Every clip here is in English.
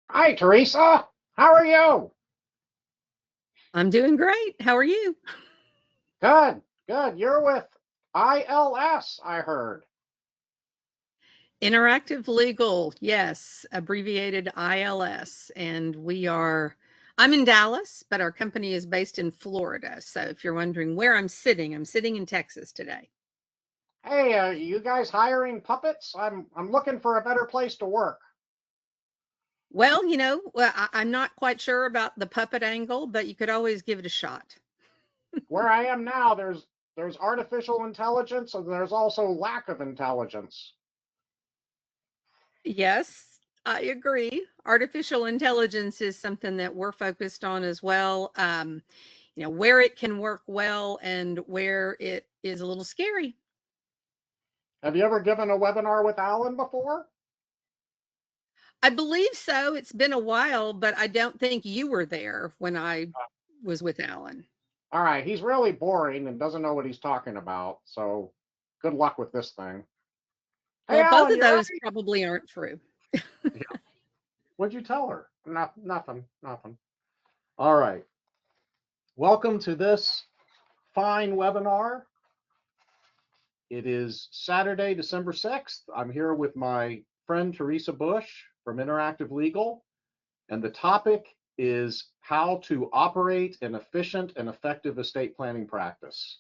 Hi, Teresa. How are you? I'm doing great. How are you? Good, good. You're with ILS, I heard. Interactive Legal, yes, abbreviated ILS. I'm in Dallas, but our company is based in Florida. So if you're wondering where I'm sitting in Texas today. Hey, you guys hiring puppets? I'm looking for a better place to work. I'm not quite sure about the puppet angle, but you could always give it a shot. Where I am now, there's artificial intelligence and there's also lack of intelligence. Yes, I agree. Artificial intelligence is something that we're focused on as well. Where it can work well and where it is a little scary. Have you ever given a webinar with Alan before? I believe so. It's been a while, but I don't think you were there when I was with Alan. All right, he's really boring and doesn't know what he's talking about. So good luck with this thing. Hey, Well, both Alan, of you those ready? probably aren't true. Yeah. What'd you tell her? Nothing, nothing. All right. Welcome to this fine webinar. It is Saturday, December 6th. I'm here with my friend Teresa Bush from Interactive Legal, and the topic is how to operate an efficient and effective estate planning practice.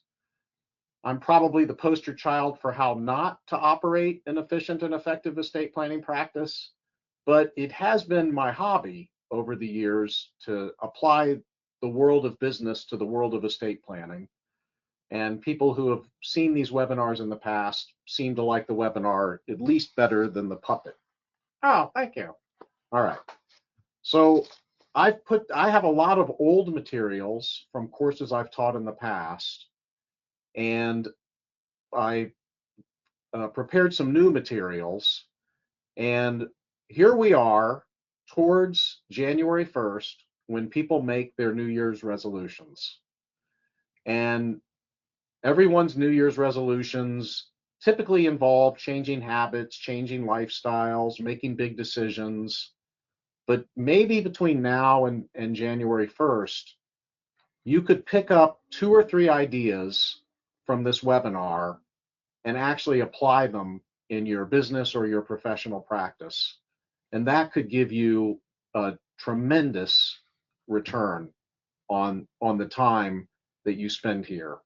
I'm probably the poster child for how not to operate an efficient and effective estate planning practice, but it has been my hobby over the years to apply the world of business to the world of estate planning. And people who have seen these webinars in the past seem to like the webinar at least better than the puppet. Oh, thank you. All right. So I have a lot of old materials from courses I've taught in the past, and I prepared some new materials. And here we are towards January 1st when people make their New Year's resolutions. And everyone's New Year's resolutions typically involve changing habits, changing lifestyles, making big decisions. But maybe between now and January 1st, you could pick up 2 or 3 ideas from this webinar and actually apply them in your business or your professional practice. And that could give you a tremendous return on the time that you spend here.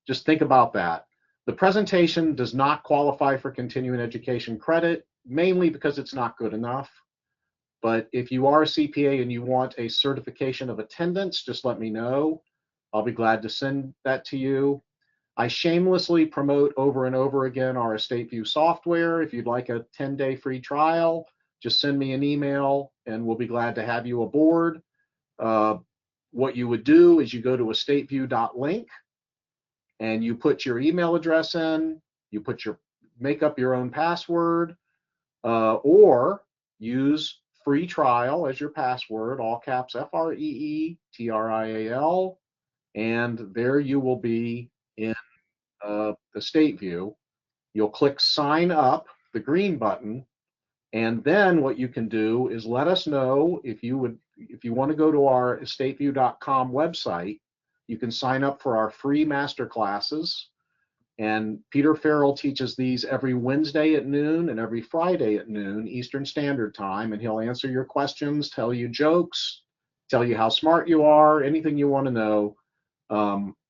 Just think about that. The presentation does not qualify for continuing education credit, mainly because it's not good enough. But if you are a CPA and you want a certification of attendance, just let me know. I'll be glad to send that to you. I shamelessly promote over and over again our Estate View software. If you'd like a 10-day free trial, just send me an email and we'll be glad to have you aboard. Uh, what you would do is you go to estateview.link and you put your email address in, make up your own password, or use free trial as your password, all caps FREETRIAL, and there you will be in Estate View. You'll click sign up, the green button, and then what you can do is let us know if you want to go to our estateview.com website. You can sign up for our free master classes. And Peter Farrell teaches these every Wednesday at noon and every Friday at noon Eastern Standard Time. And he'll answer your questions, tell you jokes, tell you how smart you are, anything you want to know.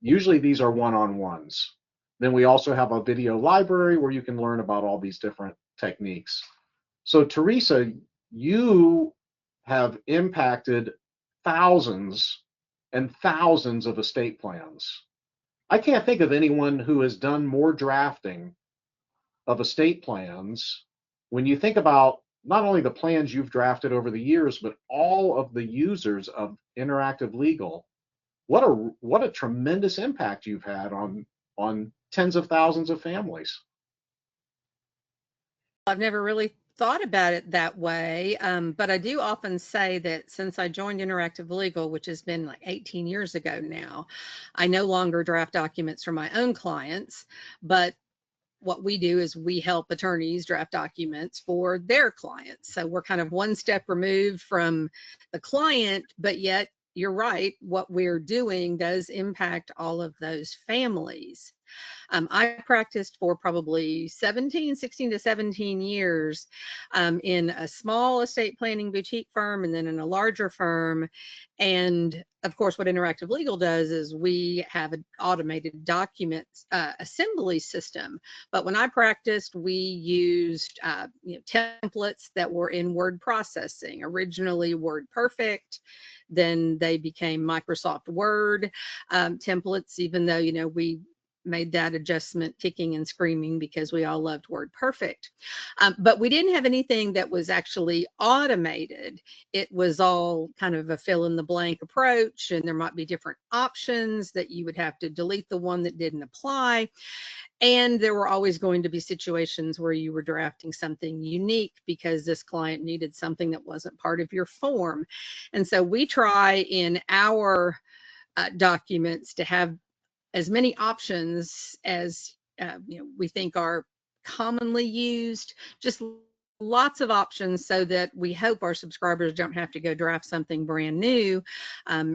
Usually these are one-on-ones. Then we also have a video library where you can learn about all these different techniques. So Teresa, you have impacted thousands and thousands of estate plans. I can't think of anyone who has done more drafting of estate plans. When you think about not only the plans you've drafted over the years, but all of the users of Interactive Legal, what a tremendous impact you've had on tens of thousands of families. I've never really thought about it that way, but I do often say that since I joined Interactive Legal, which has been like 18 years ago now, I no longer draft documents for my own clients, but what we do is we help attorneys draft documents for their clients. So we're kind of one step removed from the client, but yet you're right, what we're doing does impact all of those families. I practiced for probably 16 to 17 years in a small estate planning boutique firm and then in a larger firm. And of course, what Interactive Legal does is we have an automated documents assembly system. But when I practiced, we used templates that were in word processing, originally Word Perfect. Then they became Microsoft Word templates, even though, we made that adjustment kicking and screaming because we all loved Word Perfect. But we didn't have anything that was actually automated. It was all kind of a fill in the blank approach, and there might be different options that you would have to delete the one that didn't apply. And there were always going to be situations where you were drafting something unique because this client needed something that wasn't part of your form. And so we try in our documents to have as many options as we think are commonly used, just lots of options so that we hope our subscribers don't have to go draft something brand new,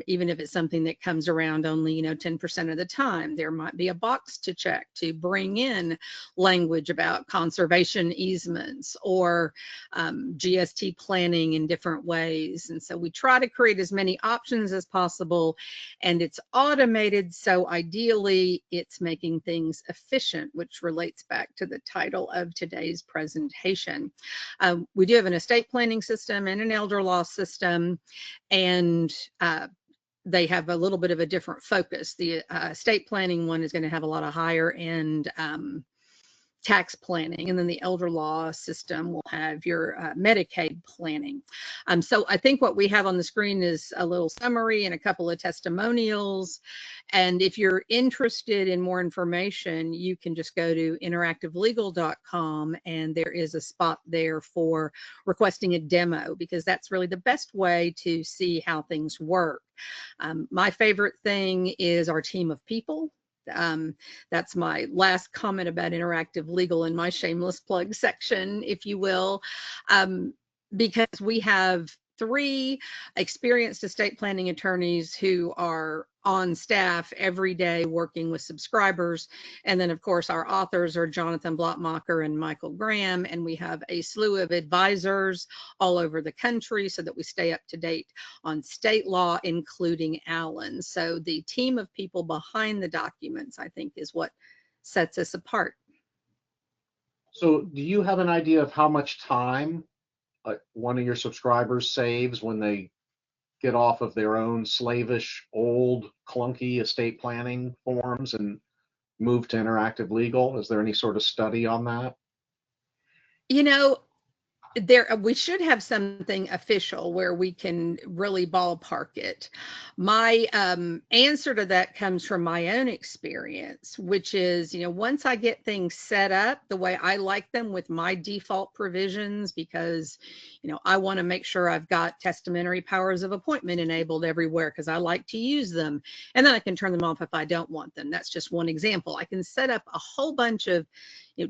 even if it's something that comes around only 10% of the time. There might be a box to check to bring in language about conservation easements or GST planning in different ways. And so we try to create as many options as possible, and it's automated, so ideally it's making things efficient, which relates back to the title of today's presentation. We do have an estate planning system and an elder law system, and they have a little bit of a different focus. The estate planning one is going to have a lot of higher end tax planning, and then the elder law system will have your Medicaid planning. So I think what we have on the screen is a little summary and a couple of testimonials. And if you're interested in more information, you can just go to interactivelegal.com, and there is a spot there for requesting a demo, because that's really the best way to see how things work. My favorite thing is our team of people. That's my last comment about Interactive Legal in my shameless plug section, if you will, because we have 3 experienced estate planning attorneys who are on staff every day working with subscribers. And then, of course, our authors are Jonathan Blottmacher and Michael Graham, and we have a slew of advisors all over the country so that we stay up to date on state law, including Allen. So the team of people behind the documents, I think, is what sets us apart. So do you have an idea of how much time one of your subscribers saves when they get off of their own slavish, old, clunky estate planning forms and move to Interactive Legal? Is there any sort of study on that? We should have something official where we can really ballpark it. My answer to that comes from my own experience, which is, once I get things set up the way I like them with my default provisions, because, I want to make sure I've got testamentary powers of appointment enabled everywhere because I like to use them. And then I can turn them off if I don't want them. That's just one example. I can set up a whole bunch of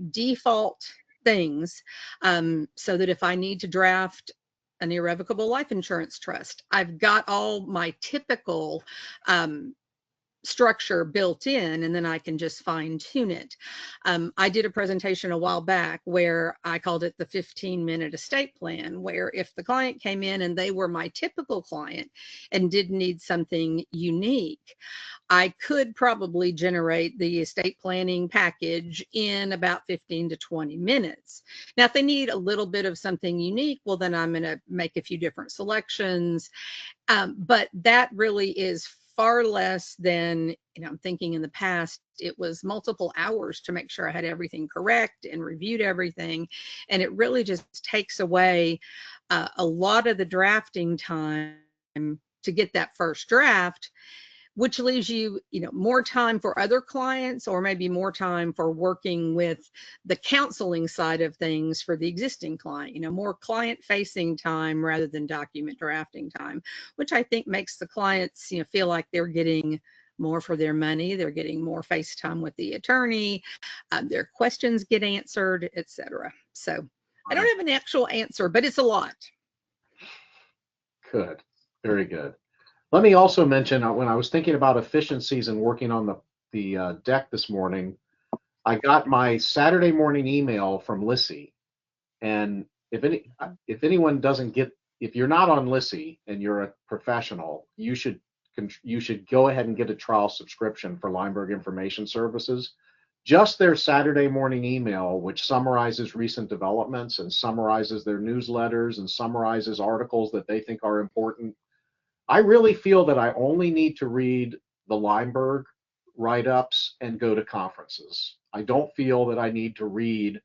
default things so that if I need to draft an irrevocable life insurance trust, I've got all my typical structure built in, and then I can just fine tune it. I did a presentation a while back where I called it the 15-minute estate plan, where if the client came in and they were my typical client and did need something unique, I could probably generate the estate planning package in about 15 to 20 minutes. Now, if they need a little bit of something unique, well, then I'm going to make a few different selections. But that really is far less than, I'm thinking in the past, it was multiple hours to make sure I had everything correct and reviewed everything. And it really just takes away a lot of the drafting time to get that first draft, which leaves you, more time for other clients, or maybe more time for working with the counseling side of things for the existing client, more client-facing time rather than document drafting time, which I think makes the clients, feel like they're getting more for their money. They're getting more face time with the attorney. Their questions get answered, etc. So I don't have an actual answer, but it's a lot. Good. Very good. Let me also mention when I was thinking about efficiencies and working on the deck this morning, I got my Saturday morning email from Lissy, and if anyone doesn't get, if you're not on Lissy and you're a professional, you should go ahead and get a trial subscription for Lineberg Information Services. Just their Saturday morning email, which summarizes recent developments and summarizes their newsletters and summarizes articles that they think are important. I really feel that I only need to read the Lineberg write-ups and go to conferences. I don't feel that I need to read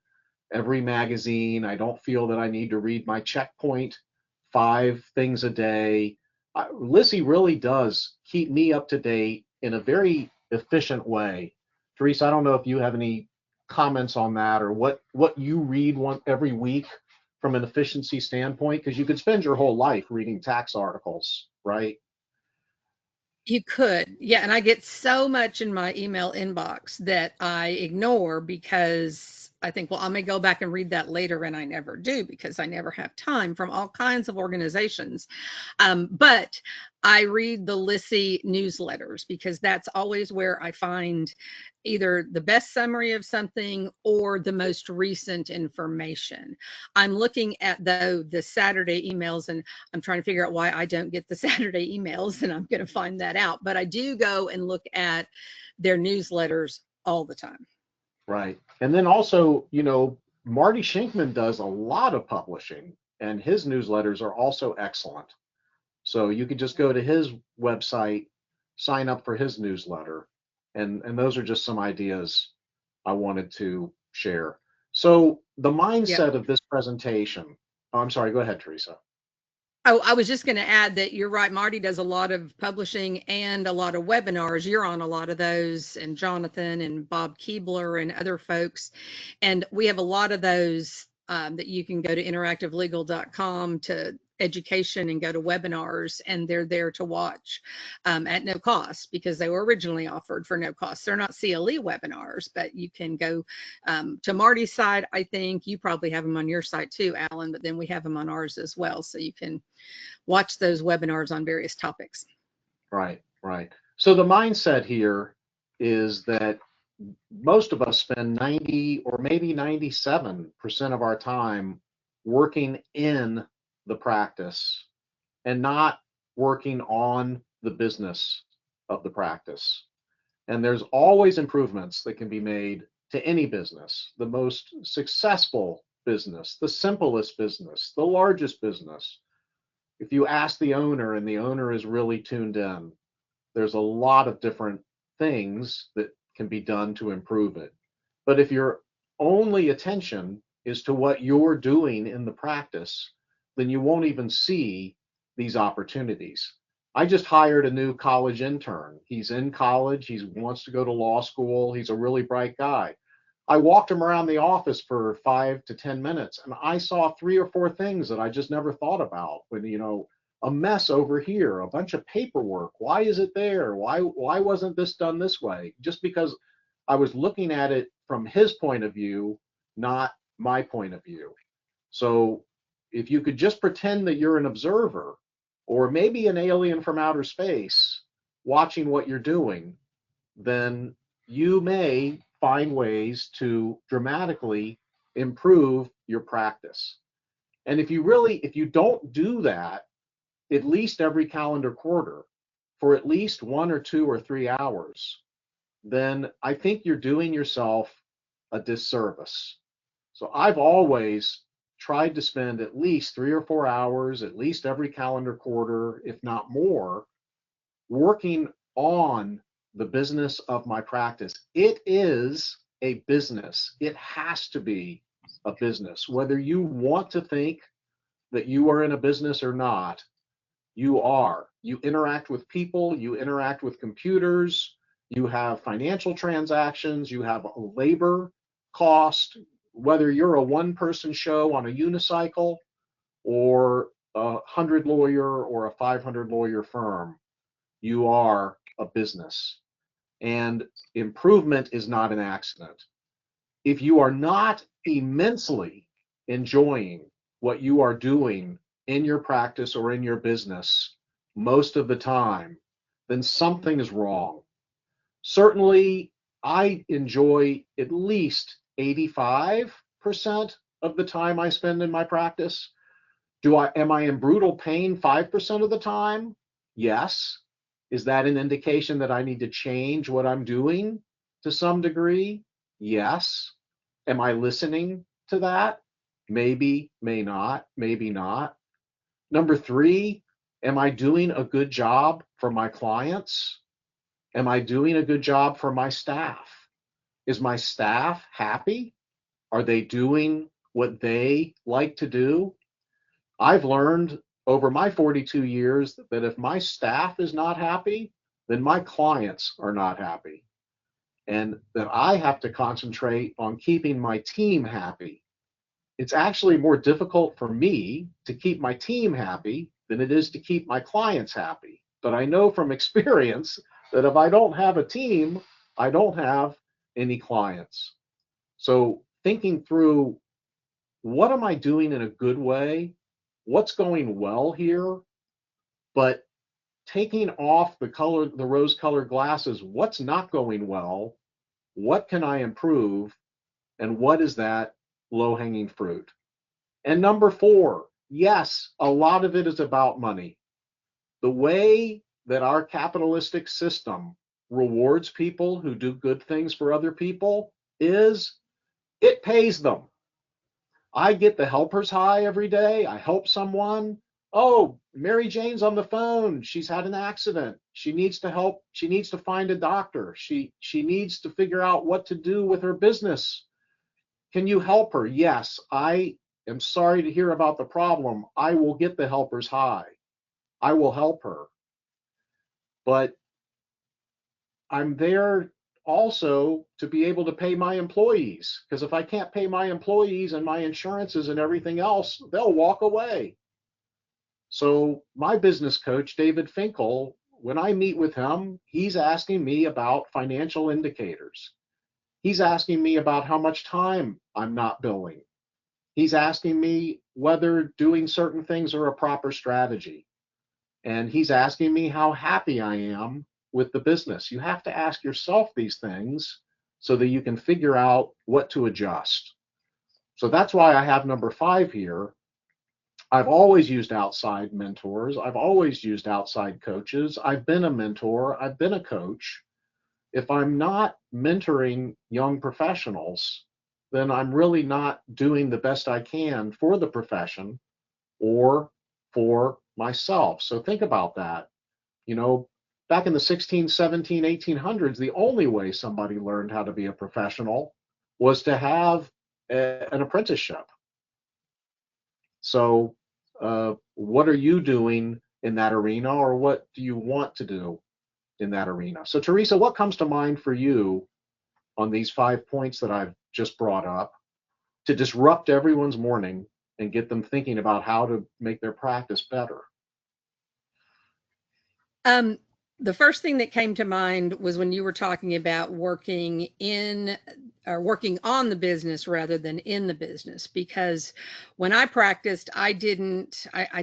every magazine. I don't feel that I need to read my checkpoint 5 things a day. Lissy really does keep me up to date in a very efficient way. Teresa, I don't know if you have any comments on that, or what you read every week from an efficiency standpoint, because you could spend your whole life reading tax articles, right? You could. Yeah. And I get so much in my email inbox that I ignore because I think, well, I may go back and read that later. And I never do because I never have time from all kinds of organizations. But I read the Lissy newsletters because that's always where I find either the best summary of something or the most recent information. I'm looking at the Saturday emails, and I'm trying to figure out why I don't get the Saturday emails, and I'm going to find that out. But I do go and look at their newsletters all the time. Right. And then also, Marty Shinkman does a lot of publishing, and his newsletters are also excellent. So you could just go to his website, sign up for his newsletter, and those are just some ideas I wanted to share. So the mindset of this presentation, oh, I'm sorry, go ahead, Teresa. Oh, I was just going to add that you're right. Marty does a lot of publishing and a lot of webinars. You're on a lot of those, and Jonathan and Bob Keebler and other folks. And we have a lot of those that you can go to interactivelegal.com to education and go to webinars, and they're there to watch at no cost because they were originally offered for no cost. They're not CLE webinars, but you can go to Marty's side. I think you probably have them on your site too, Alan, but then we have them on ours as well. So you can watch those webinars on various topics. Right, right. So the mindset here is that most of us spend 90 or maybe 97% of our time working in the practice and not working on the business of the practice. And there's always improvements that can be made to any business, the most successful business, the simplest business, the largest business. If you ask the owner and the owner is really tuned in, there's a lot of different things that can be done to improve it. But if your only attention is to what you're doing in the practice, then you won't even see these opportunities. I just hired a new college intern. He's in college, he wants to go to law school, he's a really bright guy. I walked him around the office for 5 to 10 minutes, and I saw 3 or 4 things that I just never thought about. When, a mess over here, a bunch of paperwork. Why is it there? Why wasn't this done this way? Just because I was looking at it from his point of view, not my point of view. So if you could just pretend that you're an observer or maybe an alien from outer space watching what you're doing, then you may find ways to dramatically improve your practice. And if you don't do that, at least every calendar quarter for at least 1 or 2 or 3 hours, then I think you're doing yourself a disservice. So I've always tried to spend at least 3 or 4 hours, at least every calendar quarter, if not more, working on the business of my practice. It is a business. It has to be a business. Whether you want to think that you are in a business or not, you are. You interact with people, you interact with computers, you have financial transactions, you have a labor cost, whether you're a one-person show on a unicycle or a 100 lawyer or a 500 lawyer firm, you are a business, and improvement is not an accident. If you are not immensely enjoying what you are doing in your practice or in your business most of the time, then something is wrong. Certainly, I enjoy at least 85% of the time I spend in my practice. Am I in brutal pain 5% of the time? Yes. Is that an indication that I need to change what I'm doing to some degree? Yes. Am I listening to that? Maybe, may not, maybe not. Number three, am I doing a good job for my clients? Am I doing a good job for my staff? Is my staff happy? Are they doing what they like to do? I've learned over my 42 years that if my staff is not happy, then my clients are not happy. And that I have to concentrate on keeping my team happy. It's actually more difficult for me to keep my team happy than it is to keep my clients happy. But I know from experience that if I don't have a team, I don't have any clients. So thinking through, what am I doing in a good way? What's going well here? But taking off the rose-colored glasses, what's not going well? What can I improve? And what is that low-hanging fruit? And number four, yes, a lot of it is about money. The way that our capitalistic system rewards people who do good things for other people is it pays them. I get the helper's high every day. I help someone. Oh, Mary Jane's on the phone. She's had an accident. She needs to help. She needs to find a doctor. She needs to figure out what to do with her business. Can you help her? Yes, I am sorry to hear about the problem. I will get the helper's high. I will help her. But I'm there also to be able to pay my employees, because if I can't pay my employees and my insurances and everything else, they'll walk away. So my business coach, David Finkel, when I meet with him, he's asking me about financial indicators. He's asking me about how much time I'm not billing. He's asking me whether doing certain things are a proper strategy. And he's asking me how happy I am with the business. You have to ask yourself these things so that you can figure out what to adjust. So that's why I have number 5 here. I've always used outside mentors. I've always used outside coaches. I've been a mentor. I've been a coach. If I'm not mentoring young professionals, then I'm really not doing the best I can for the profession or for myself. So think about that. You know, back in the 16, 17, 1800s, the only way somebody learned how to be a professional was to have an apprenticeship. So, what are you doing in that arena, or what do you want to do in that arena? So, Teresa, what comes to mind for you on these 5 points that I've just brought up to disrupt everyone's morning and get them thinking about how to make their practice better? The first thing that came to mind was when you were talking about working in or working on the business rather than in the business. Because when I practiced, I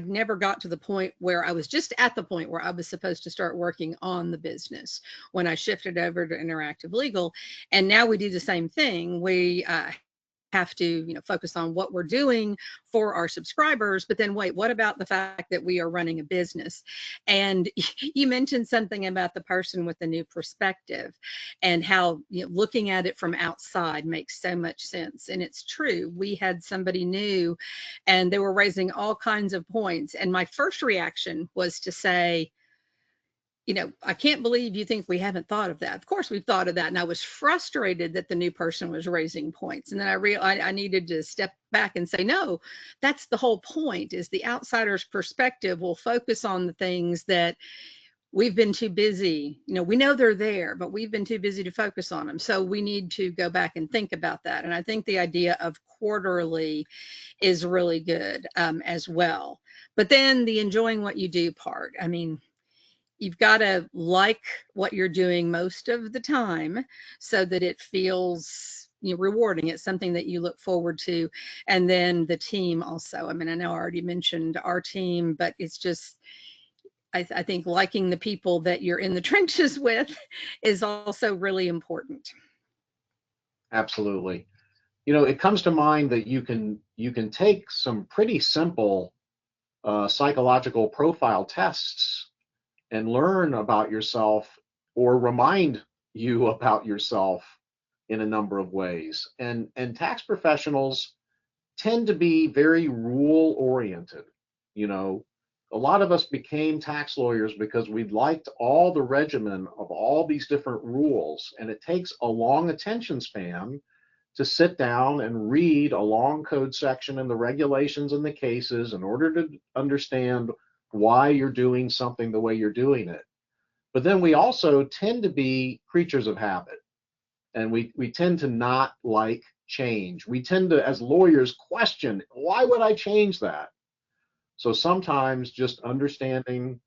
never got to the point where I was just at the point where I was supposed to start working on the business when I shifted over to interactive legal. And now we do the same thing. We have to, focus on what we're doing for our subscribers, but then wait, what about the fact that we are running a business? And you mentioned something about the person with the new perspective and how, looking at it from outside makes so much sense. And it's true. We had somebody new and they were raising all kinds of points. And my first reaction was to say, I can't believe you think we haven't thought of that. Of course, we've thought of that. And I was frustrated that the new person was raising points. And then I realized I needed to step back and say, no, that's the whole point, is the outsider's perspective will focus on the things that we've been too busy. We know they're there, but we've been too busy to focus on them. So we need to go back and think about that. And I think the idea of quarterly is really good as well. But then the enjoying what you do part. I mean, you've got to like what you're doing most of the time so that it feels, rewarding. It's something that you look forward to. And then the team also. I mean, I know I already mentioned our team, but it's just, I think liking the people that you're in the trenches with is also really important. Absolutely. It comes to mind that you can take some pretty simple psychological profile tests and learn about yourself or remind you about yourself in a number of ways. And tax professionals tend to be very rule oriented. You know, a lot of us became tax lawyers because we liked all the regimen of all these different rules, and it takes a long attention span to sit down and read a long code section and the regulations and the cases in order to understand why you're doing something the way you're doing it. But then we also tend to be creatures of habit, and we tend to not like change. We tend to, as lawyers, question, why would I change that? So sometimes just understanding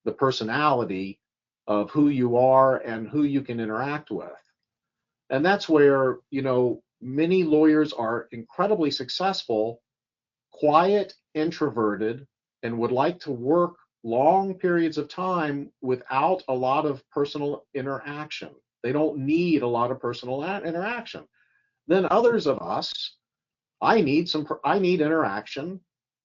the personality of who you are and who you can interact with. And that's where, many lawyers are incredibly successful, quiet, introverted, and would like to work long periods of time without a lot of personal interaction. They don't need a lot of personal interaction. Then others of us, I need interaction,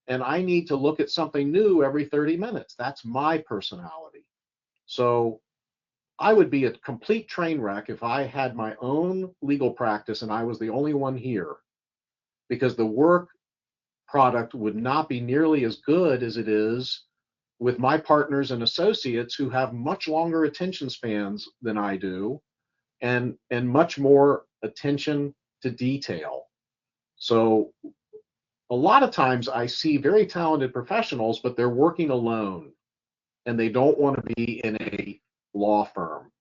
and I need to look at something new every 30 minutes. That's my personality. So I would be a complete train wreck if I had my own legal practice and I was the only one here, because the work product would not be nearly as good as it is with my partners and associates who have much longer attention spans than I do, and much more attention to detail. So a lot of times I see very talented professionals, but they're working alone and they don't want to be in a law firm.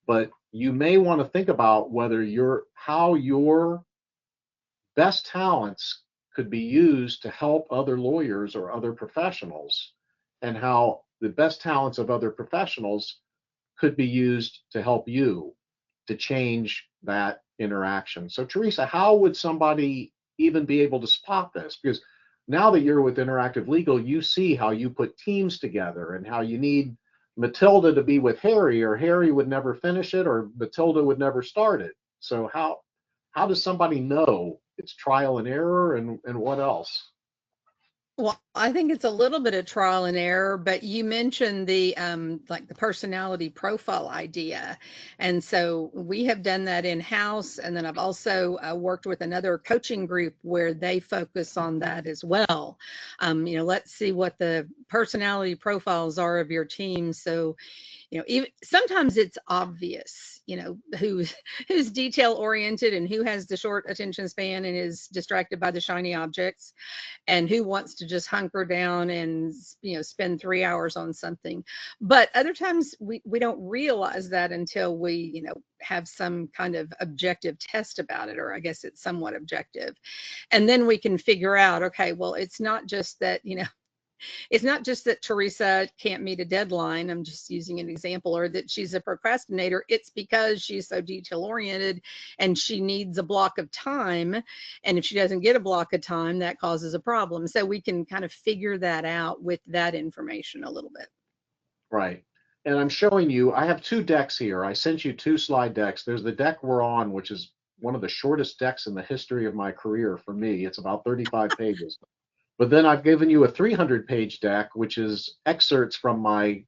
But you may want to think about whether how your best talents could be used to help other lawyers or other professionals, and how the best talents of other professionals could be used to help you to change that interaction. So, Teresa, how would somebody even be able to spot this? Because now that you're with Interactive Legal, you see how you put teams together and how you need Matilda to be with Harry, or Harry would never finish it, or Matilda would never start it. So how does somebody know it's trial and error, and what else? Well, I think it's a little bit of trial and error, but you mentioned the like the personality profile idea. And so we have done that in-house, and then I've also worked with another coaching group where they focus on that as well. Let's see what the personality profiles are of your team. So even sometimes it's obvious, who's detail oriented and who has the short attention span and is distracted by the shiny objects, and who wants to just hunker down and spend 3 hours on something. But other times we don't realize that until we have some kind of objective test about it, or I guess it's somewhat objective, and then we can figure out, okay, well, it's not just that Teresa can't meet a deadline. I'm just using an example, or that she's a procrastinator. It's because she's so detail oriented and she needs a block of time. And if she doesn't get a block of time, that causes a problem. So we can kind of figure that out with that information a little bit. Right. And I'm showing you, I have two decks here. I sent you two slide decks. There's the deck we're on, which is one of the shortest decks in the history of my career for me. It's about 35 pages. But then I've given you a 300-page deck, which is excerpts from my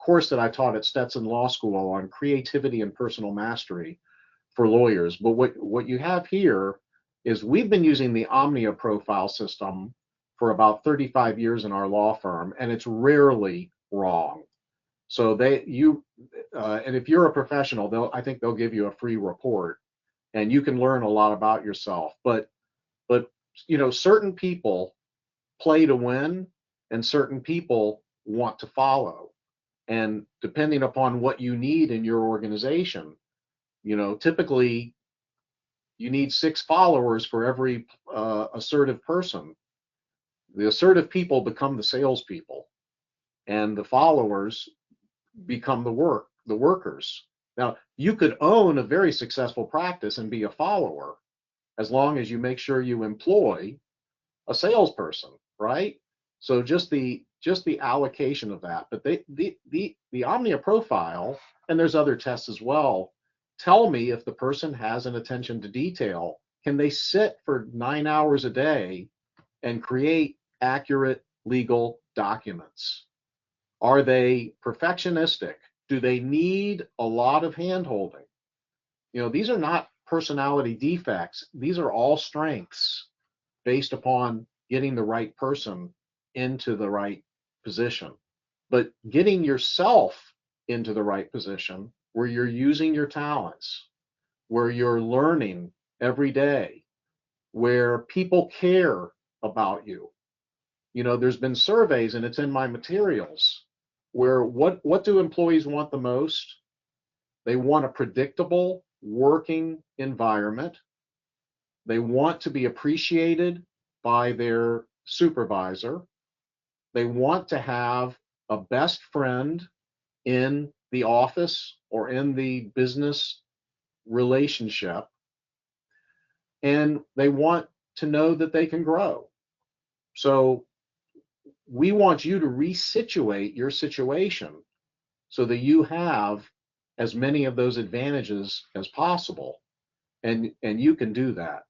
course that I taught at Stetson Law School on creativity and personal mastery for lawyers. But what you have here is we've been using the Omnia profile system for about 35 years in our law firm, and it's rarely wrong. So and if you're a professional, I think they'll give you a free report, and you can learn a lot about yourself. But certain people play to win, and certain people want to follow. And depending upon what you need in your organization, typically you need 6 followers for every assertive person. The assertive people become the salespeople. and the followers become the workers. Now, you could own a very successful practice and be a follower as long as you make sure you employ a salesperson, right? So just the allocation of that. But the Omnia profile, and there's other tests as well, tell me if the person has an attention to detail. Can they sit for 9 hours a day and create accurate legal documents? Are they perfectionistic? Do they need a lot of handholding? These are not personality defects. These are all strengths based upon getting the right person into the right position. But getting yourself into the right position where you're using your talents, where you're learning every day, where people care about you. There's been surveys, and it's in my materials, where what do employees want the most? They want a predictable working environment. They want to be appreciated by their supervisor. They want to have a best friend in the office or in the business relationship. And they want to know that they can grow. So we want you to resituate your situation so that you have as many of those advantages as possible. And you can do that.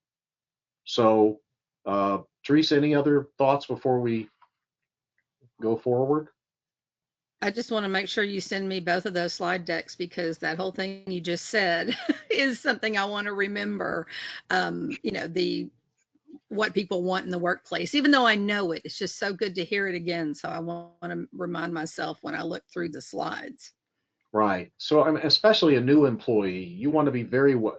So, Teresa, any other thoughts before we go forward? I just want to make sure you send me both of those slide decks because that whole thing you just said is something I want to remember. The what people want in the workplace, even though I know it. It's just so good to hear it again. So I want to remind myself when I look through the slides. Right. So, I mean, especially a new employee, you want to be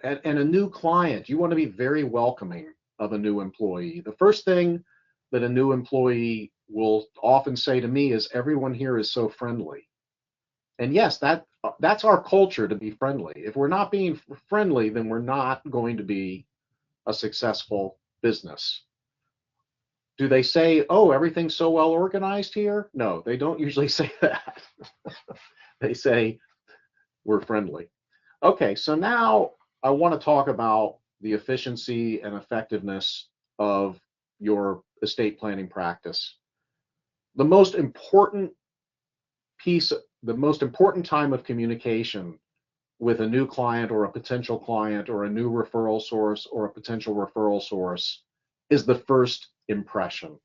and a new client, you want to be very welcoming of a new employee. The first thing that a new employee will often say to me is, "Everyone here is so friendly." And yes, that's our culture, to be friendly. If we're not being friendly, then we're not going to be a successful business. Do they say, "Oh, everything's so well organized here"? No, they don't usually say that. They say, "We're friendly." Okay, so now I want to talk about the efficiency and effectiveness of your estate planning practice. The most important piece, the most important time of communication with a new client or a potential client or a new referral source or a potential referral source is the first impression.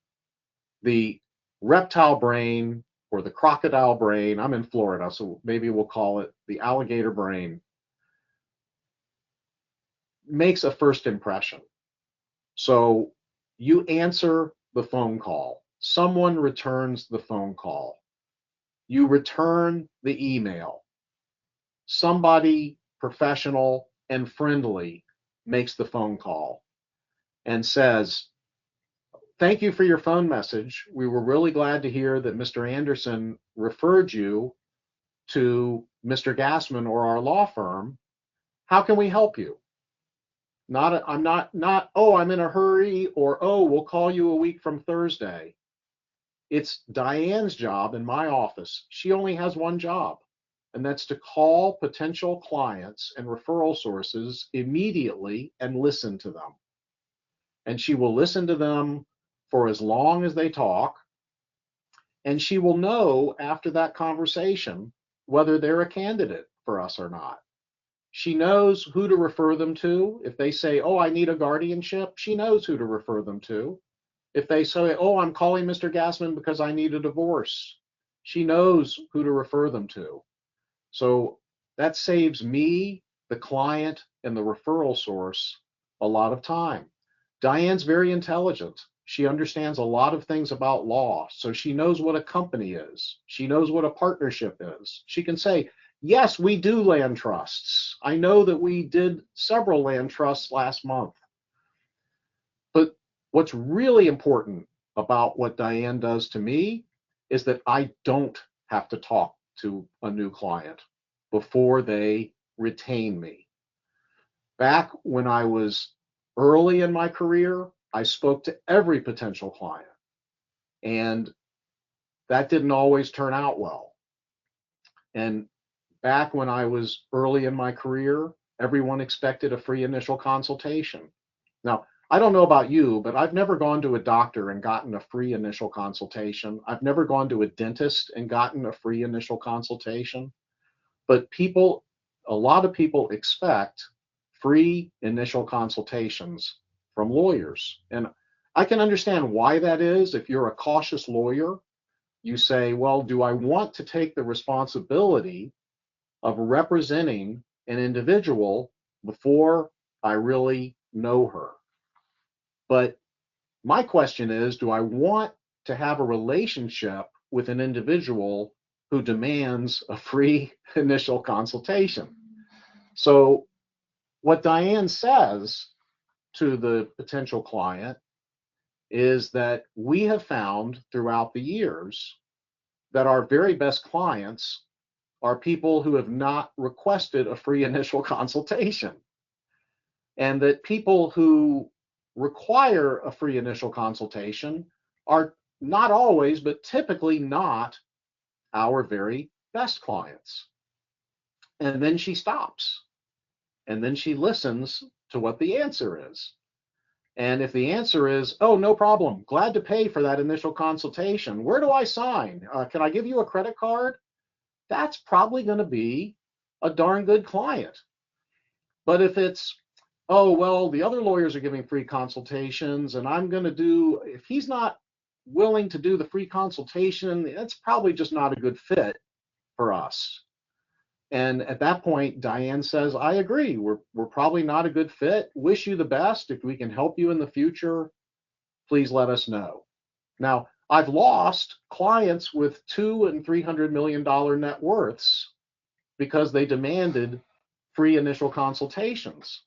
The reptile brain or the crocodile brain, I'm in Florida, so maybe we'll call it the alligator brain, makes a first impression. So you answer the phone call. Someone returns the phone call. You return the email. Somebody professional and friendly makes the phone call and says, "Thank you for your phone message. We were really glad to hear that Mr. Anderson referred you to Mr. Gassman or our law firm. How can we help you?" I'm not, "Oh, I'm in a hurry," or, "Oh, we'll call you a week from Thursday." It's Diane's job in my office. She only has one job, and that's to call potential clients and referral sources immediately and listen to them. And she will listen to them for as long as they talk, and she will know after that conversation whether they're a candidate for us or not. She knows who to refer them to. If they say, "Oh, I need a guardianship," she knows who to refer them to. If they say, "Oh, I'm calling Mr. Gassman because I need a divorce," she knows who to refer them to. So that saves me, the client, and the referral source a lot of time. Diane's very intelligent. She understands a lot of things about law. So she knows what a company is. She knows what a partnership is. She can say, "Yes, we do land trusts. I know that we did several land trusts last month." But what's really important about what Diane does to me is that I don't have to talk to a new client before they retain me. Back when I was early in my career, I spoke to every potential client. And that didn't always turn out well. And back when I was early in my career, everyone expected a free initial consultation. Now, I don't know about you, but I've never gone to a doctor and gotten a free initial consultation. I've never gone to a dentist and gotten a free initial consultation. But people, a lot of people expect free initial consultations from lawyers. And I can understand why that is. If you're a cautious lawyer, you say, well, do I want to take the responsibility of representing an individual before I really know her? But my question is, do I want to have a relationship with an individual who demands a free initial consultation? So what Diane says to the potential client is that we have found throughout the years that our very best clients are people who have not requested a free initial consultation, and that people who require a free initial consultation are not always, but typically not our very best clients. And then she stops, and then she listens to what the answer is. And if the answer is, oh, no problem, glad to pay for that initial consultation, where do I sign? Can I give you a credit card? That's probably going to be a darn good client. But if it's, oh, well, the other lawyers are giving free consultations, and I'm going to do, if he's not willing to do the free consultation, that's probably just not a good fit for us. And at that point, Diane says, I agree. We're probably not a good fit. Wish you the best. If we can help you in the future, please let us know. Now, I've lost clients with $200 and $300 million net worths because they demanded free initial consultations.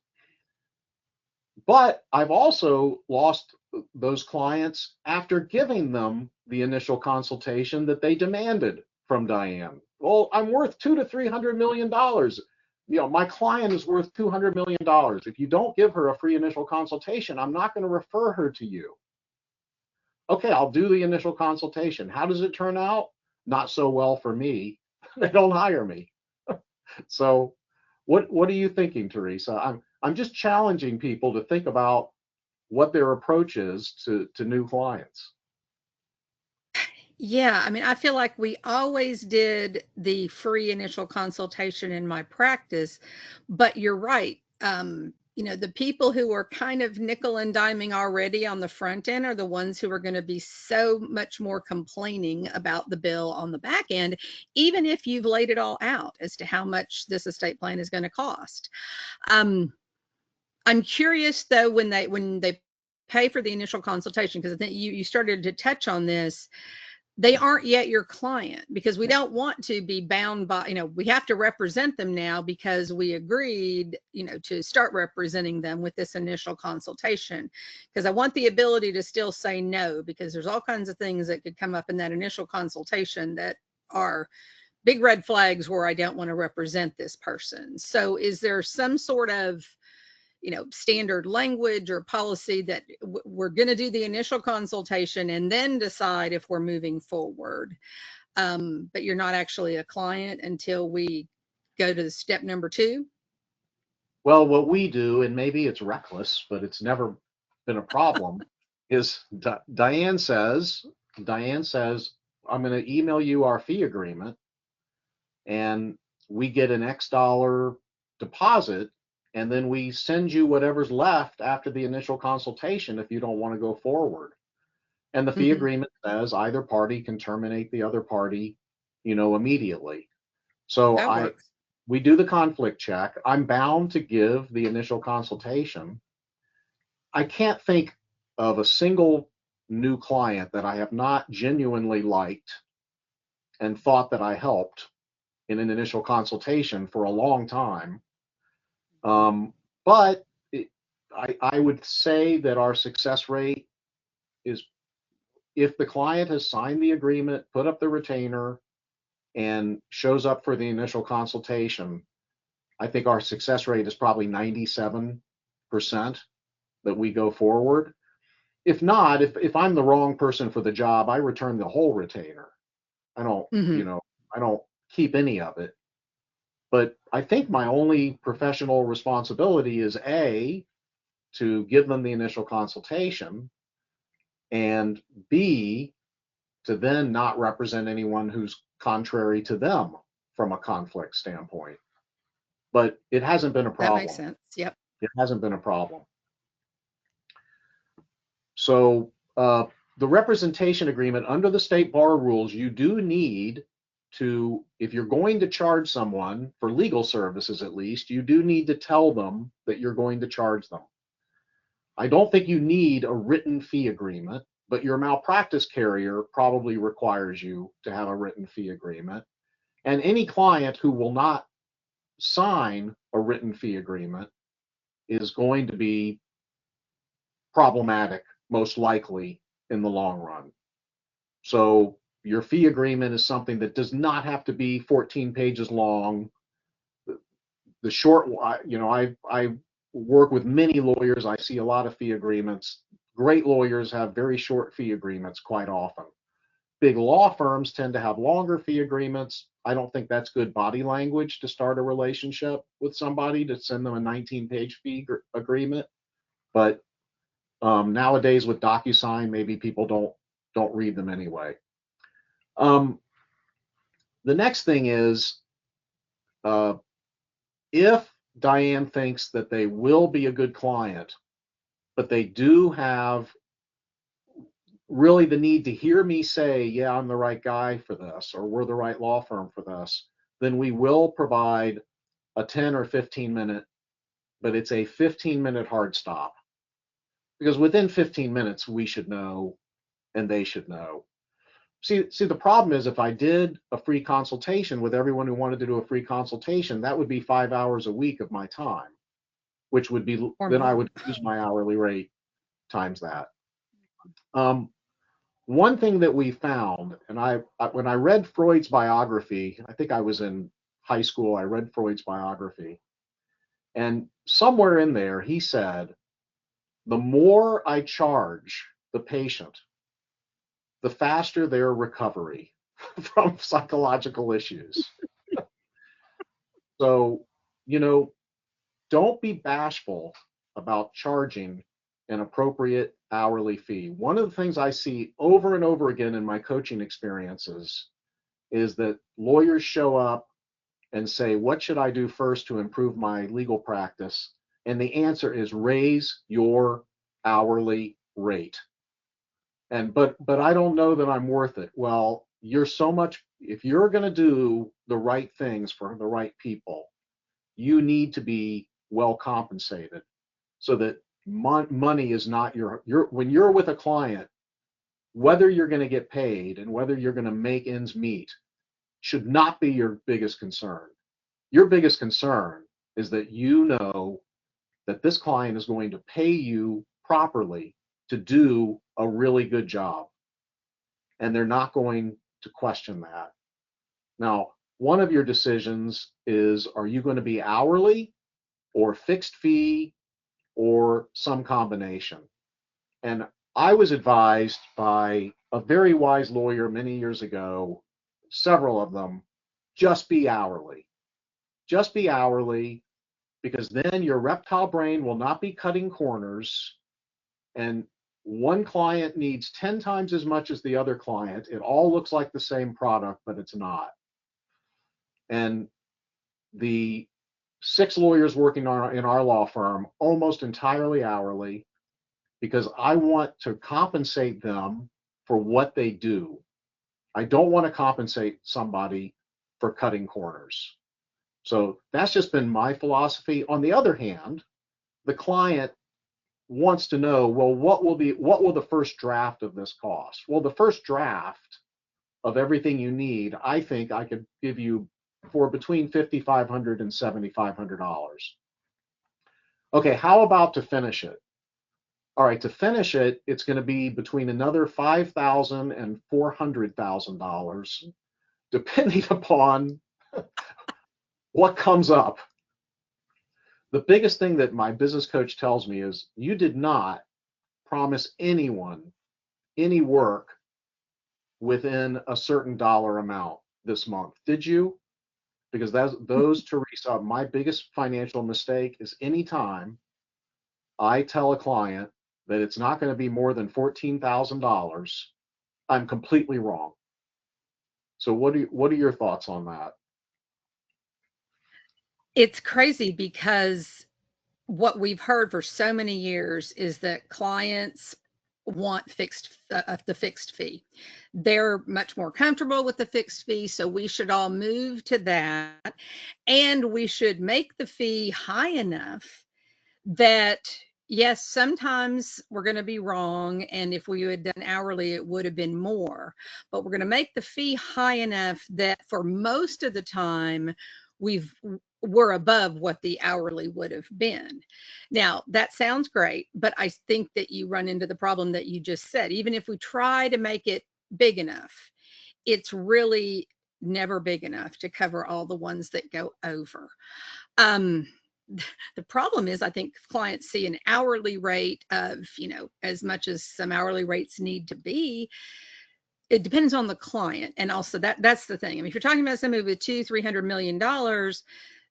But I've also lost those clients after giving them the initial consultation that they demanded from Diane. Well, I'm worth $200 to $300 million. My client is worth $200 million. If you don't give her a free initial consultation, I'm not going to refer her to you. Okay, I'll do the initial consultation. How does it turn out? Not so well for me. They don't hire me. So what are you thinking, Teresa? I'm just challenging people to think about what their approach is to new clients. Yeah, I mean, I feel like we always did the free initial consultation in my practice, but you're right. The people who are kind of nickel and diming already on the front end are the ones who are going to be so much more complaining about the bill on the back end, even if you've laid it all out as to how much this estate plan is going to cost. I'm curious though, when they pay for the initial consultation, because I think you started to touch on this, they aren't yet your client, because we don't want to be bound by, we have to represent them now because we agreed, to start representing them with this initial consultation. Because I want the ability to still say no, because there's all kinds of things that could come up in that initial consultation that are big red flags where I don't want to represent this person. So is there some sort of standard language or policy that we're going to do the initial consultation and then decide if we're moving forward? But you're not actually a client until we go to step number 2? Well, what we do, and maybe it's reckless, but it's never been a problem, is Diane says, I'm going to email you our fee agreement, and we get an X dollar deposit, and then we send you whatever's left after the initial consultation if you don't want to go forward. And the fee agreement says either party can terminate the other party, immediately. So we do the conflict check. I'm bound to give the initial consultation. I can't think of a single new client that I have not genuinely liked and thought that I helped in an initial consultation for a long time. But I would say that our success rate is, if the client has signed the agreement, put up the retainer, and shows up for the initial consultation, I think our success rate is probably 97% that we go forward. If not, if I'm the wrong person for the job, I return the whole retainer. I don't, Hmm. I don't keep any of it. But I think my only professional responsibility is A, to give them the initial consultation, and B, to then not represent anyone who's contrary to them from a conflict standpoint. But it hasn't been a That makes problem. sense. Yep. It hasn't been a problem. So the representation agreement under the state bar rules, you do need to, if you're going to charge someone for legal services at least, you do need to tell them that you're going to charge them. I don't think you need a written fee agreement, but your malpractice carrier probably requires you to have a written fee agreement. And any client who will not sign a written fee agreement is going to be problematic, most likely, in the long run. So your fee agreement is something that does not have to be 14 pages long. The short, I work with many lawyers. I see a lot of fee agreements. Great lawyers have very short fee agreements quite often. Big law firms tend to have longer fee agreements. I don't think that's good body language to start a relationship with somebody, to send them a 19-page fee agreement. But nowadays with DocuSign, maybe people don't read them anyway. The next thing is, if Diane thinks that they will be a good client, but they do have really the need to hear me say, yeah, I'm the right guy for this, or we're the right law firm for this, then we will provide a 10 or 15 minute, but it's a 15-minute hard stop. Because within 15 minutes, we should know and they should know. See, the problem is, if I did a free consultation with everyone who wanted to do a free consultation, that would be 5 hours a week of my time, which would be, Or then I more. would use my hourly rate times that. One thing that we found, and when I read Freud's biography, I think I was in high school, I read Freud's biography, and somewhere in there he said, the more I charge the patient, the faster their recovery from psychological issues. So, you know, don't be bashful about charging an appropriate hourly fee. One of the things I see over and over again in my coaching experiences is that lawyers show up and say, what should I do first to improve my legal practice? And the answer is raise your hourly rate. But I don't know that I'm worth it. Well, you're so much, if you're going to do the right things for the right people, you need to be well compensated, so that money is not when you're with a client, whether you're going to get paid and whether you're going to make ends meet should not be your biggest concern. Your biggest concern is that you know that this client is going to pay you properly to do a really good job, and they're not going to question that. Now, one of your decisions is, are you going to be hourly or fixed fee or some combination? And I was advised by a very wise lawyer many years ago, several of them, just be hourly. Just be hourly, because then your reptile brain will not be cutting corners, and one client needs 10 times as much as the other client. It all looks like the same product, but it's not. And the 6 lawyers working in our law firm, almost entirely hourly, because I want to compensate them for what they do. I don't want to compensate somebody for cutting corners. So that's just been my philosophy. On the other hand, the client wants to know, well, what will the first draft of this cost? Well, the first draft of everything you need, I think I could give you for between $5,500 and $7,500. Okay, how about to finish it? All right, to finish it, it's going to be between another $5,000 and $400,000, depending upon what comes up. The biggest thing that my business coach tells me is, you did not promise anyone any work within a certain dollar amount this month. Did you? Because those, Teresa, are my biggest financial mistake is anytime I tell a client that it's not going to be more than $14,000, I'm completely wrong. So what are your thoughts on that? It's crazy because what we've heard for so many years is that clients want the fixed fee. They're much more comfortable with the fixed fee, so we should all move to that, and we should make the fee high enough that yes, sometimes we're going to be wrong, and if we had done hourly it would have been more, but we're going to make the fee high enough that for most of the time we've we're above what the hourly would have been. Now, that sounds great, but I think that you run into the problem that you just said. Even if we try to make it big enough, it's really never big enough to cover all the ones that go over. Um, the problem is, I think clients see an hourly rate of, as much as some hourly rates need to be. It depends on the client, and also that's the thing. I mean, if you're talking about somebody with $200-300 million,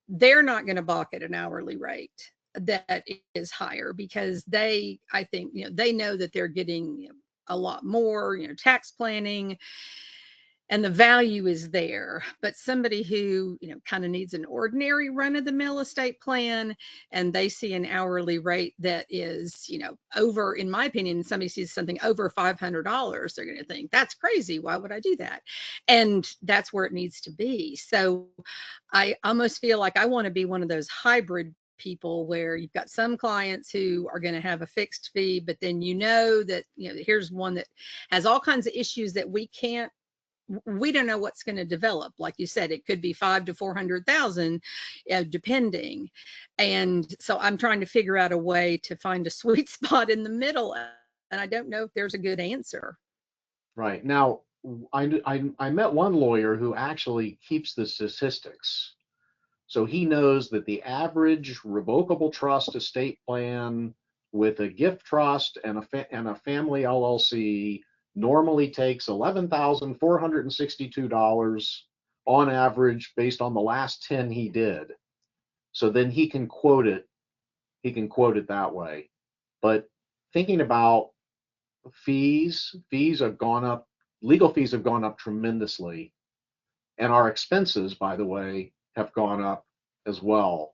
they're not going to balk at an hourly rate that is higher because I think, they know that they're getting a lot more, tax planning, and the value is there. But somebody who, kind of needs an ordinary run of the mill estate plan, and they see an hourly rate that is, over, in my opinion, somebody sees something over $500, they're going to think that's crazy. Why would I do that? And that's where it needs to be. So I almost feel like I want to be one of those hybrid people where you've got some clients who are going to have a fixed fee, but then that, here's one that has all kinds of issues that we don't know what's going to develop. Like you said, it could be 5 to 400,000, depending. And so I'm trying to figure out a way to find a sweet spot in the middle. And I don't know if there's a good answer. Right. Now, I met one lawyer who actually keeps the statistics. So he knows that the average revocable trust estate plan with a gift trust and a family LLC normally takes $11,462 on average based on the last 10 he did. So then he can quote it. He can quote it that way. But thinking about fees have gone up. Legal fees have gone up tremendously, and our expenses, by the way, have gone up as well.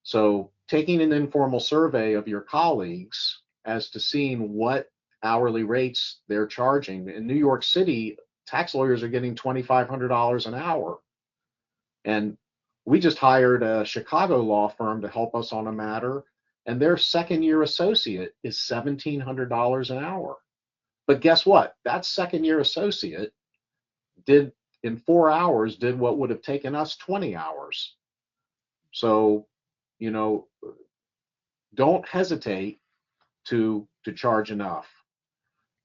So taking an informal survey of your colleagues as to seeing what hourly rates they're charging. In New York City, tax lawyers are getting $2,500 an hour. And we just hired a Chicago law firm to help us on a matter, and their second year associate is $1,700 an hour. But guess what? That second year associate did in 4 hours did what would have taken us 20 hours. So, you know, don't hesitate to charge enough.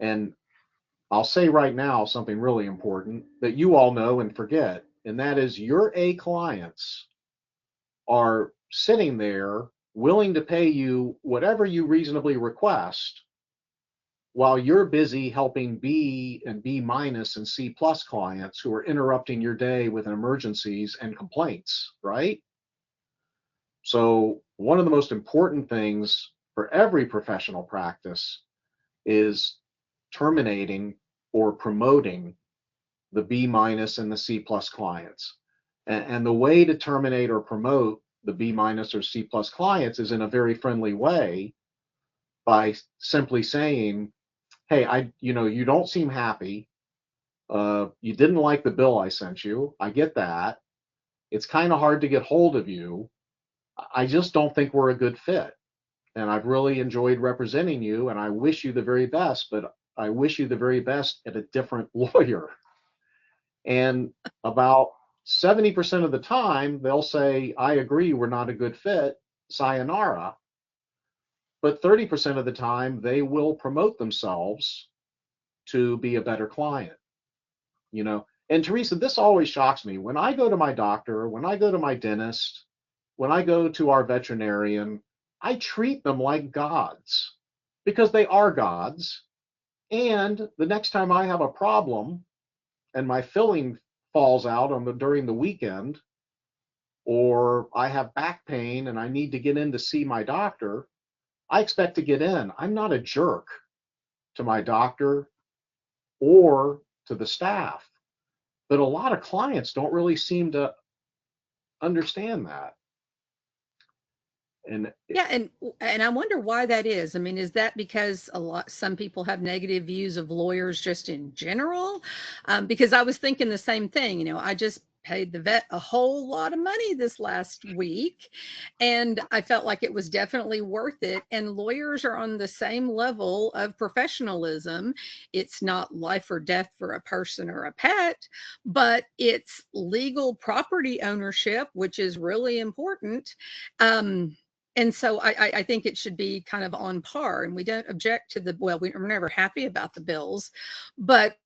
And I'll say right now something really important that you all know and forget, and that is your A clients are sitting there willing to pay you whatever you reasonably request while you're busy helping B and B minus and C plus clients who are interrupting your day with emergencies and complaints, right? So one of the most important things for every professional practice is terminating or promoting the B minus and the C plus clients. And the way to terminate or promote the B minus or C plus clients is in a very friendly way by simply saying, hey, you don't seem happy. You didn't like the bill I sent you. I get that. It's kind of hard to get hold of you. I just don't think we're a good fit. And I've really enjoyed representing you, and I wish you the very best, but I wish you the very best at a different lawyer. And about 70% of the time, they'll say, I agree, we're not a good fit, sayonara. But 30% of the time, they will promote themselves to be a better client, you know. And Teresa, this always shocks me. When I go to my doctor, when I go to my dentist, when I go to our veterinarian, I treat them like gods because they are gods. And the next time I have a problem, and my filling falls out during the weekend, or I have back pain and I need to get in to see my doctor, I expect to get in. I'm not a jerk to my doctor or to the staff. But a lot of clients don't really seem to understand that. And Yeah, and I wonder why that is. I mean, is that because some people have negative views of lawyers just in general? Because I was thinking the same thing. I just paid the vet a whole lot of money this last week, and I felt like it was definitely worth it. And lawyers are on the same level of professionalism. It's not life or death for a person or a pet, but it's legal property ownership, which is really important. And so I think it should be kind of on par, and we don't object to we're never happy about the bills, but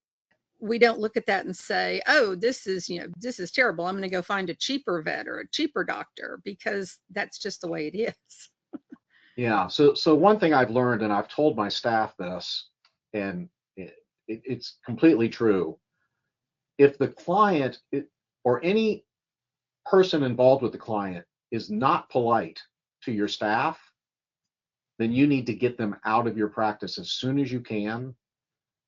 we don't look at that and say, oh, this is terrible, I'm going to go find a cheaper vet or a cheaper doctor, because that's just the way it is. yeah, so one thing I've learned, and I've told my staff this, and it's completely true. If the client or any person involved with the client is not polite to your staff, then you need to get them out of your practice as soon as you can,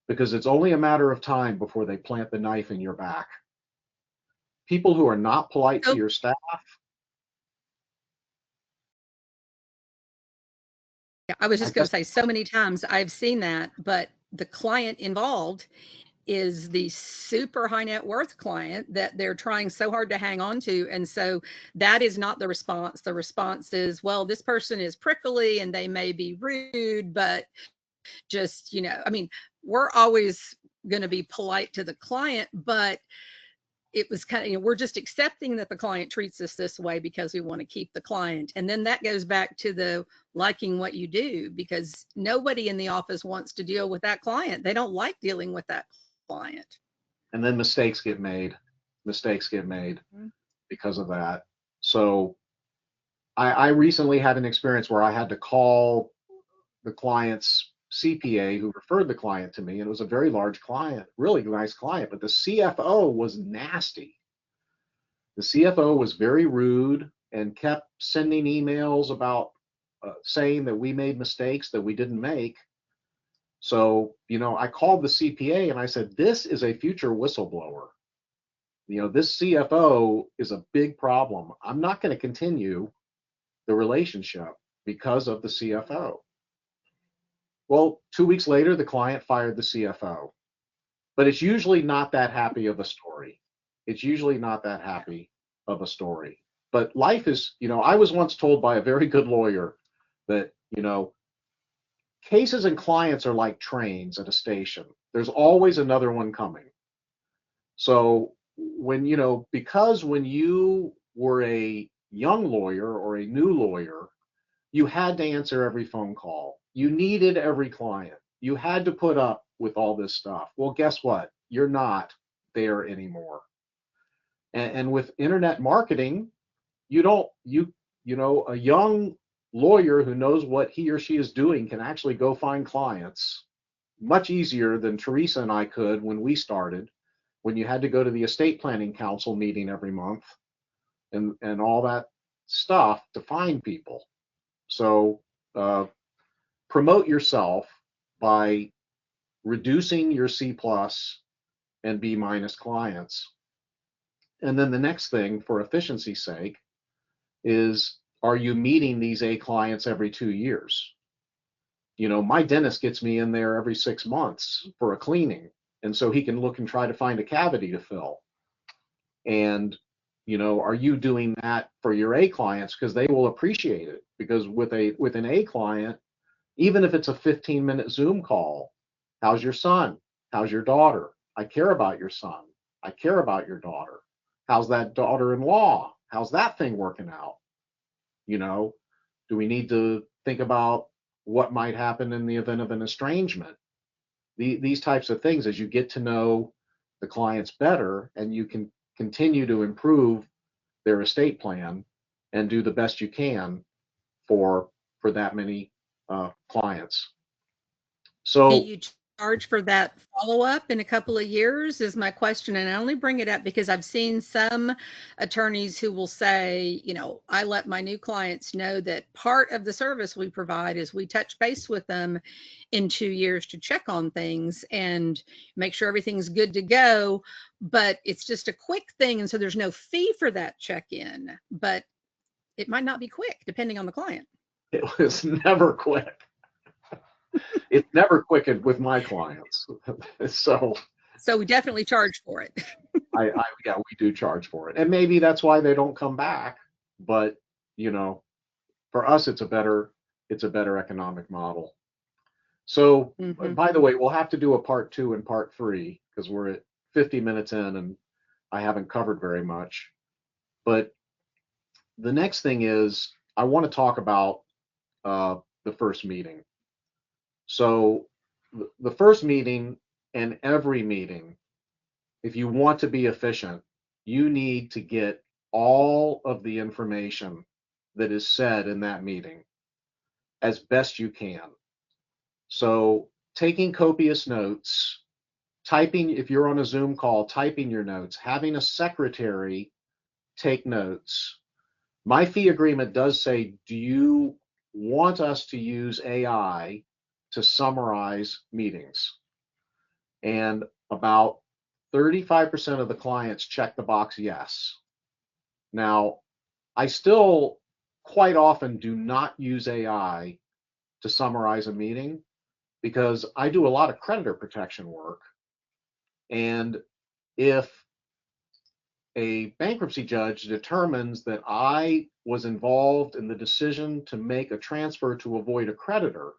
because it's only a matter of time before they plant the knife in your back. People who are not polite to So your staff. yeah, I was I just going to guess. say, so many times I've seen that, but the client involved is the super high net worth client that they're trying so hard to hang on to. And so that is not the response. The response is, well, this person is prickly and they may be rude, but just, I mean, we're always going to be polite to the client, but it was kind of, we're just accepting that the client treats us this way because we want to keep the client. And then that goes back to the liking what you do, because nobody in the office wants to deal with that client. They don't like dealing with that client. And then mistakes get made. Mistakes get made Mhm. because of that. So I recently had an experience where I had to call the client's CPA who referred the client to me, and it was a very large client, really nice client, but the CFO was nasty. The CFO was very rude and kept sending emails about saying that we made mistakes that we didn't make. So, I called the CPA and I said, this is a future whistleblower. This CFO is a big problem. I'm not going to continue the relationship because of the CFO. Well, 2 weeks later, the client fired the CFO, but it's usually not that happy of a story. It's usually not that happy of a story. But life is, I was once told by a very good lawyer that, cases and clients are like trains at a station. There's always another one coming. So because when you were a young lawyer or a new lawyer, you had to answer every phone call. You needed every client. You had to put up with all this stuff. Well, guess what? You're not there anymore. And with internet marketing, you don't, a young lawyer who knows what he or she is doing can actually go find clients much easier than Teresa and I could when we started, when you had to go to the estate planning council meeting every month and all that stuff to find people. So promote yourself by reducing your C plus and B minus clients. And then the next thing, for efficiency's sake, is, are you meeting these A clients every 2 years? My dentist gets me in there every 6 months for a cleaning. And so he can look and try to find a cavity to fill. And, are you doing that for your A clients? Because they will appreciate it. Because with an A client, even if it's a 15-minute Zoom call, how's your son? How's your daughter? I care about your son. I care about your daughter. How's that daughter-in-law? How's that thing working out? You know, do we need to think about what might happen in the event of an estrangement? These types of things, as you get to know the clients better and you can continue to improve their estate plan and do the best you can for that many clients. Yeah, So you charge for that follow-up in a couple of years is my question. And I only bring it up because I've seen some attorneys who will say, I let my new clients know that part of the service we provide is we touch base with them in 2 years to check on things and make sure everything's good to go. But it's just a quick thing. And so there's no fee for that check-in, but it might not be quick depending on the client. It was never quick. It's never quick with my clients. So we definitely charge for it. yeah, we do charge for it. And maybe that's why they don't come back. But, for us, it's a better economic model. So, by the way, we'll have to do a part 2 and part 3 because we're at 50 minutes in and I haven't covered very much. But the next thing is I want to talk about the first meeting. So the first meeting and every meeting, if you want to be efficient, you need to get all of the information that is said in that meeting as best you can. So taking copious notes, typing, if you're on a Zoom call, typing your notes, having a secretary take notes. My fee agreement does say, do you want us to use AI to summarize meetings? And about 35% of the clients check the box yes. Now, I still quite often do not use AI to summarize a meeting because I do a lot of creditor protection work. And if a bankruptcy judge determines that I was involved in the decision to make a transfer to avoid a creditor,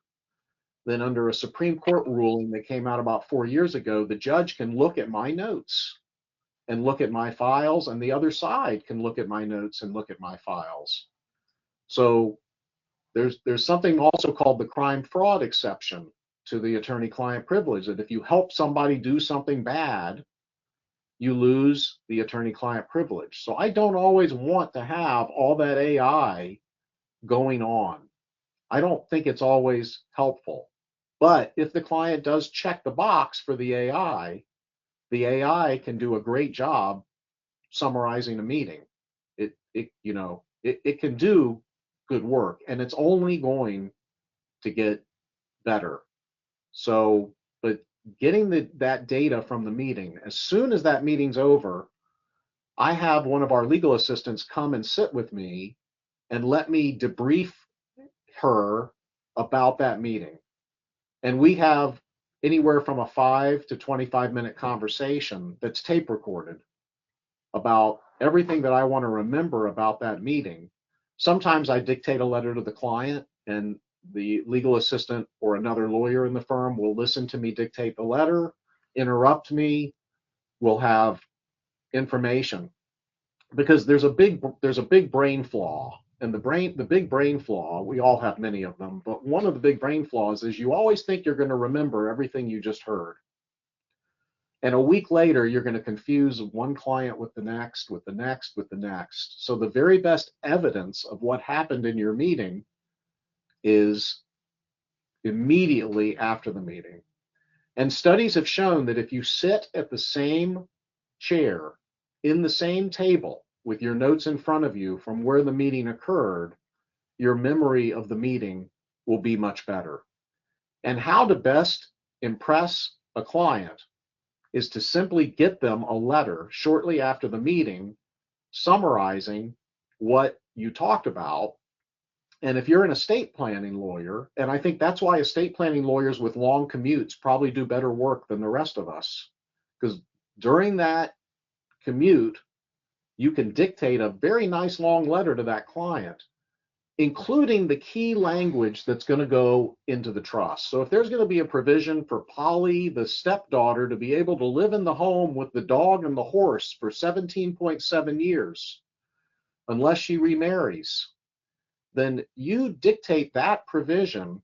then under a Supreme Court ruling that came out about 4 years ago, the judge can look at my notes and look at my files, and the other side can look at my notes and look at my files. So there's something also called the crime fraud exception to the attorney-client privilege, that if you help somebody do something bad, you lose the attorney-client privilege. So I don't always want to have all that AI going on. I don't think it's always helpful. But if the client does check the box for the AI can do a great job summarizing a meeting. It can do good work, and it's only going to get better. So, but getting that data from the meeting, as soon as that meeting's over, I have one of our legal assistants come and sit with me and let me debrief her about that meeting. And we have anywhere from a 5 to 25-minute conversation that's tape recorded about everything that I want to remember about that meeting. Sometimes I dictate a letter to the client, and the legal assistant or another lawyer in the firm will listen to me dictate the letter, interrupt me, will have information, because there's a big brain flaw. And the big brain flaw, we all have many of them, but one of the big brain flaws is you always think you're going to remember everything you just heard. And a week later, you're going to confuse one client with the next, with the next, with the next. So the very best evidence of what happened in your meeting is immediately after the meeting. And studies have shown that if you sit at the same chair, in the same table, with your notes in front of you from where the meeting occurred, your memory of the meeting will be much better. And how to best impress a client is to simply get them a letter shortly after the meeting summarizing what you talked about. And if you're an estate planning lawyer, and I think that's why estate planning lawyers with long commutes probably do better work than the rest of us, because during that commute, you can dictate a very nice long letter to that client, including the key language that's going to go into the trust. So if there's going to be a provision for Polly, the stepdaughter, to be able to live in the home with the dog and the horse for 17.7 years, unless she remarries, then you dictate that provision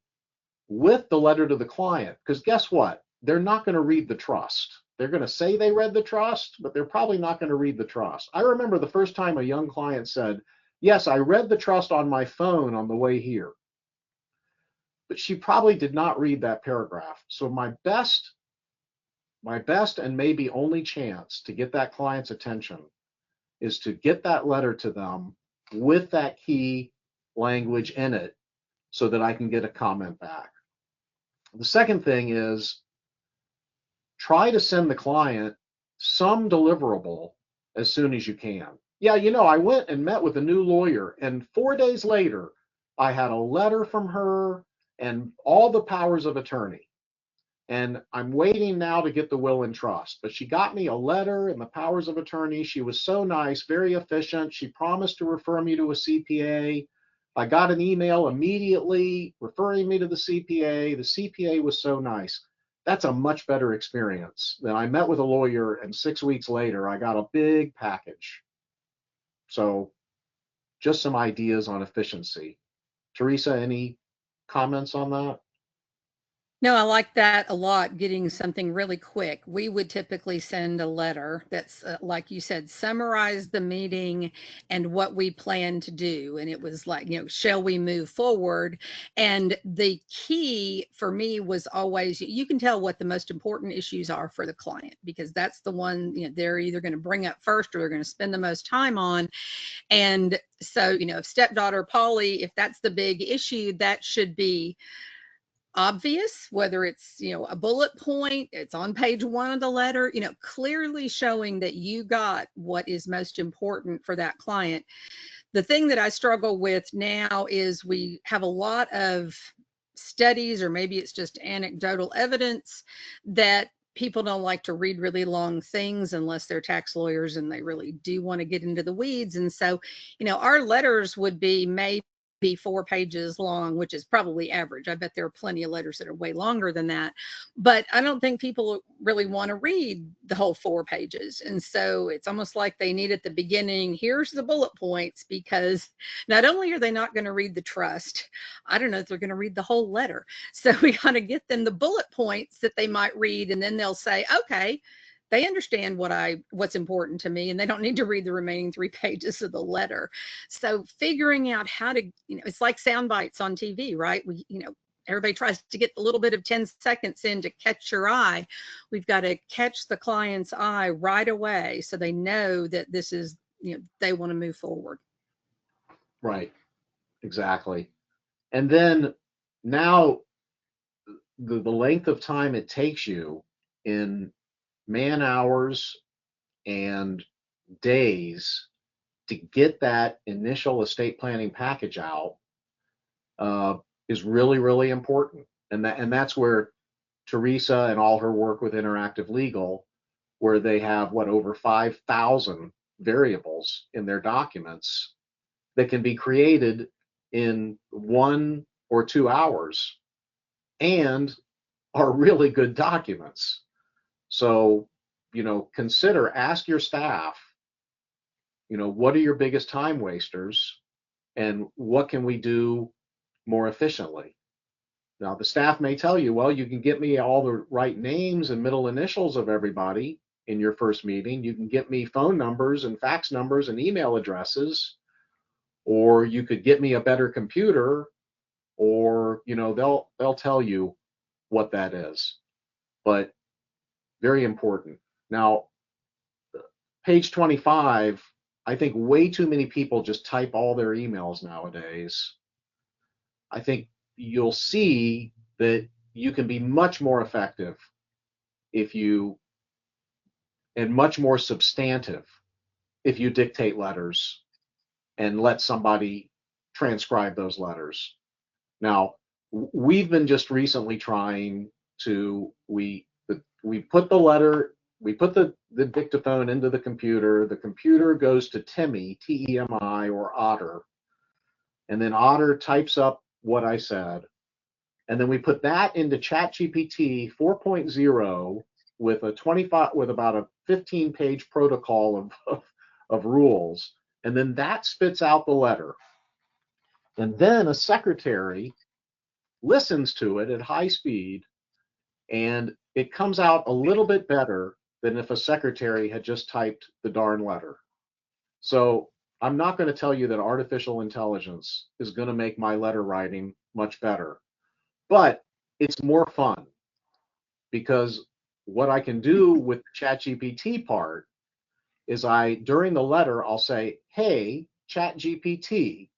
with the letter to the client. Because guess what? They're not going to read the trust. They're going to say they read the trust, but they're probably not going to read the trust. I remember the first time a young client said, yes, I read the trust on my phone on the way here. but she probably did not read that paragraph. So my best and maybe only chance to get that client's attention is to get that letter to them with that key language in it so that I can get a comment back. The second thing is try to send the client some deliverable as soon as you can. Yeah, I went and met with a new lawyer, and 4 days later, I had a letter from her and all the powers of attorney. And I'm waiting now to get the will and trust. But she got me a letter and the powers of attorney. She was so nice, very efficient. She promised to refer me to a CPA. I got an email immediately referring me to the CPA. The CPA was so nice. That's a much better experience than I met with a lawyer and 6 weeks later I got a big package. So just some ideas on efficiency. Teresa, any comments on that? No, I like that a lot, getting something really quick. We would typically send a letter that's, like you said, summarize the meeting and what we plan to do. And it was like, shall we move forward? And the key for me was always, you can tell what the most important issues are for the client, because that's the one, they're either going to bring up first or they're going to spend the most time on. And so, if stepdaughter Polly, if that's the big issue, that should be obvious, whether it's a bullet point, it's on page 1 of the letter, clearly showing that you got what is most important for that client. The thing that I struggle with now is we have a lot of studies, or maybe it's just anecdotal evidence, that people don't like to read really long things unless they're tax lawyers and they really do want to get into the weeds. And so, our letters would be maybe 4 pages long, which is probably average. I bet there are plenty of letters that are way longer than that. But I don't think people really want to read the whole 4 pages. And so it's almost like they need at the beginning, here's the bullet points, because not only are they not going to read the trust, I don't know if they're going to read the whole letter. So we got to get them the bullet points that they might read, and then they'll say, okay, they understand what's important to me, and they don't need to read the remaining 3 pages of the letter. So figuring out how to, it's like sound bites on TV, right? Everybody tries to get a little bit of 10 seconds in to catch your eye. We've got to catch the client's eye right away so they know that this is, they want to move forward. Right, exactly. And then now the length of time it takes you in man hours and days to get that initial estate planning package out is really, really important. And that's where Teresa and all her work with Interactive Legal, where they have over 5,000 variables in their documents that can be created in 1 or 2 hours and are really good documents. So, ask your staff, what are your biggest time wasters and what can we do more efficiently? Now, the staff may tell you, well, you can get me all the right names and middle initials of everybody in your first meeting. You can get me phone numbers and fax numbers and email addresses, or you could get me a better computer, or, they'll tell you what that is. But very important. Now, page 25, I think way too many people just type all their emails nowadays. I think you'll see that you can be much more effective and much more substantive if you dictate letters and let somebody transcribe those letters. Now, we've been just recently trying to, we put the letter, we put the dictaphone into the computer goes to Timmy, T-E-M-I, or Otter, and then Otter types up what I said, and then we put that into ChatGPT 4.0 with about a 15-page protocol of rules, and then that spits out the letter. And then a secretary listens to it at high speed, and it comes out a little bit better than if a secretary had just typed the darn letter. So I'm not going to tell you that artificial intelligence is going to make my letter writing much better, but it's more fun because what I can do with the ChatGPT part is during the letter, I'll say, hey, ChatGPT,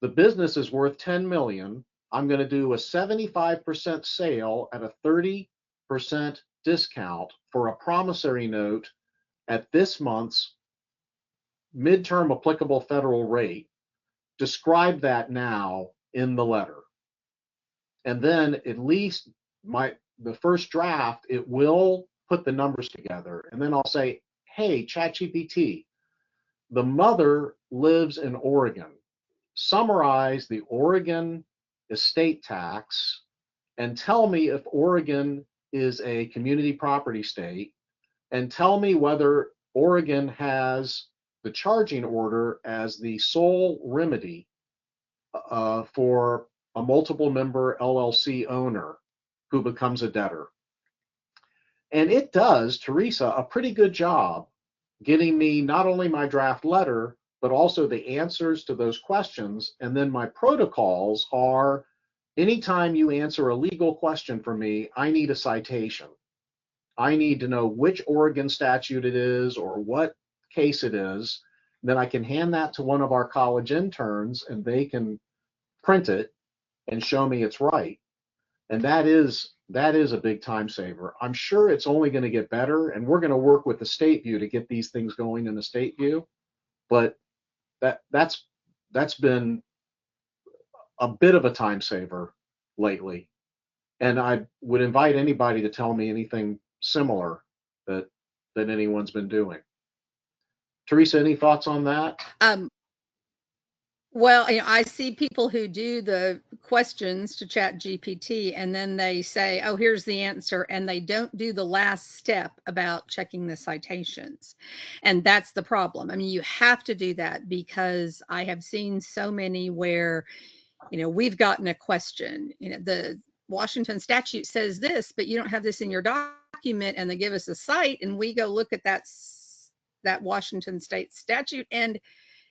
the business is worth 10 million. I'm going to do a 75% sale at a 30% discount for a promissory note at this month's midterm applicable federal rate. Describe that now in the letter. And then at least the first draft, it will put the numbers together. And then I'll say, hey, ChatGPT, the mother lives in Oregon. Summarize the Oregon estate tax and tell me if Oregon is a community property state, and tell me whether Oregon has the charging order as the sole remedy for a multiple member LLC owner who becomes a debtor. And it does, Teresa, a pretty good job getting me not only my draft letter, but also the answers to those questions. And then my protocols are, anytime you answer a legal question for me, I need a citation. I need to know which Oregon statute it is or what case it is. Then I can hand that to one of our college interns and they can print it and show me it's right. And that is a big time saver. I'm sure it's only going to get better, and we're going to work with the state view to get these things going in the state view. But that's been a bit of a time saver lately. And I would invite anybody to tell me anything similar that anyone's been doing. Teresa, any thoughts on that? Well, I see people who do the questions to ChatGPT and then they say, oh, here's the answer. And they don't do the last step about checking the citations. And that's the problem. I mean, you have to do that because I have seen so many where, we've gotten a question, the Washington statute says this, but you don't have this in your document, and they give us a cite and we go look at that Washington state statute and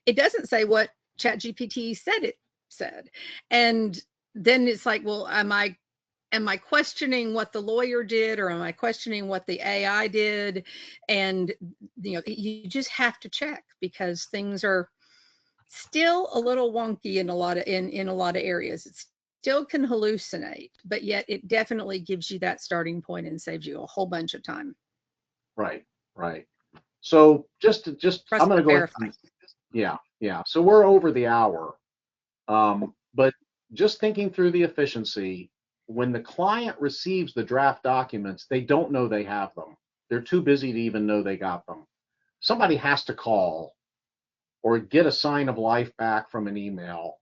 it doesn't say what ChatGPT said it said. And then it's like, well, am I questioning what the lawyer did, or am I questioning what the AI did? And you just have to check because things are still a little wonky in a lot of areas. It still can hallucinate, but yet it definitely gives you that starting point and saves you a whole bunch of time. Right. So just I'm going to go verify. Yeah. So we're over the hour. But just thinking through the efficiency, when the client receives the draft documents, they don't know they have them. They're too busy to even know they got them. Somebody has to call or get a sign of life back from an email.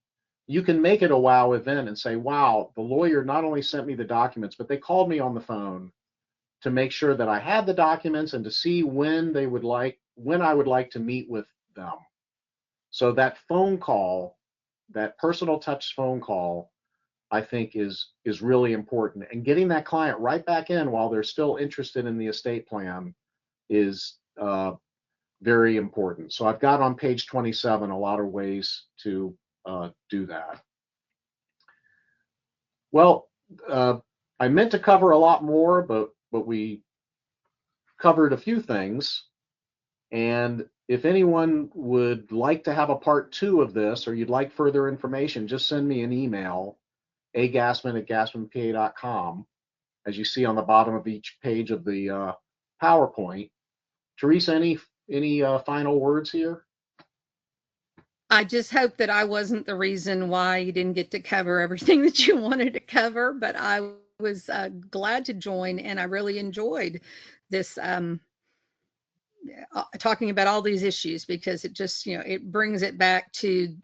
You can make it a wow event and say, wow, the lawyer not only sent me the documents, but they called me on the phone to make sure that I had the documents and to see when I would like to meet with them. So that phone call, that personal touch phone call, I think is really important. And getting that client right back in while they're still interested in the estate plan is very important. So I've got on page 27 a lot of ways to do that. Well, I meant to cover a lot more, but we covered a few things. And if anyone would like to have a part 2 of this, or you'd like further information, just send me an email, agassman@gassmanpa.com, as you see on the bottom of each page of the PowerPoint. Teresa, any final words here? I just hope that I wasn't the reason why you didn't get to cover everything that you wanted to cover, but I was glad to join, and I really enjoyed this talking about all these issues, because it just, it brings it back to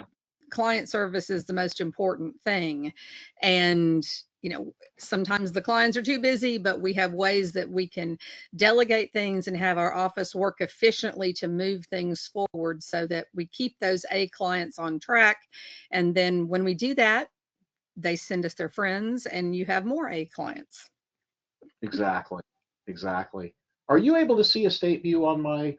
client service is the most important thing. And sometimes the clients are too busy, but we have ways that we can delegate things and have our office work efficiently to move things forward so that we keep those A clients on track. And then when we do that, they send us their friends and you have more A clients. Exactly. Are you able to see Estate View on my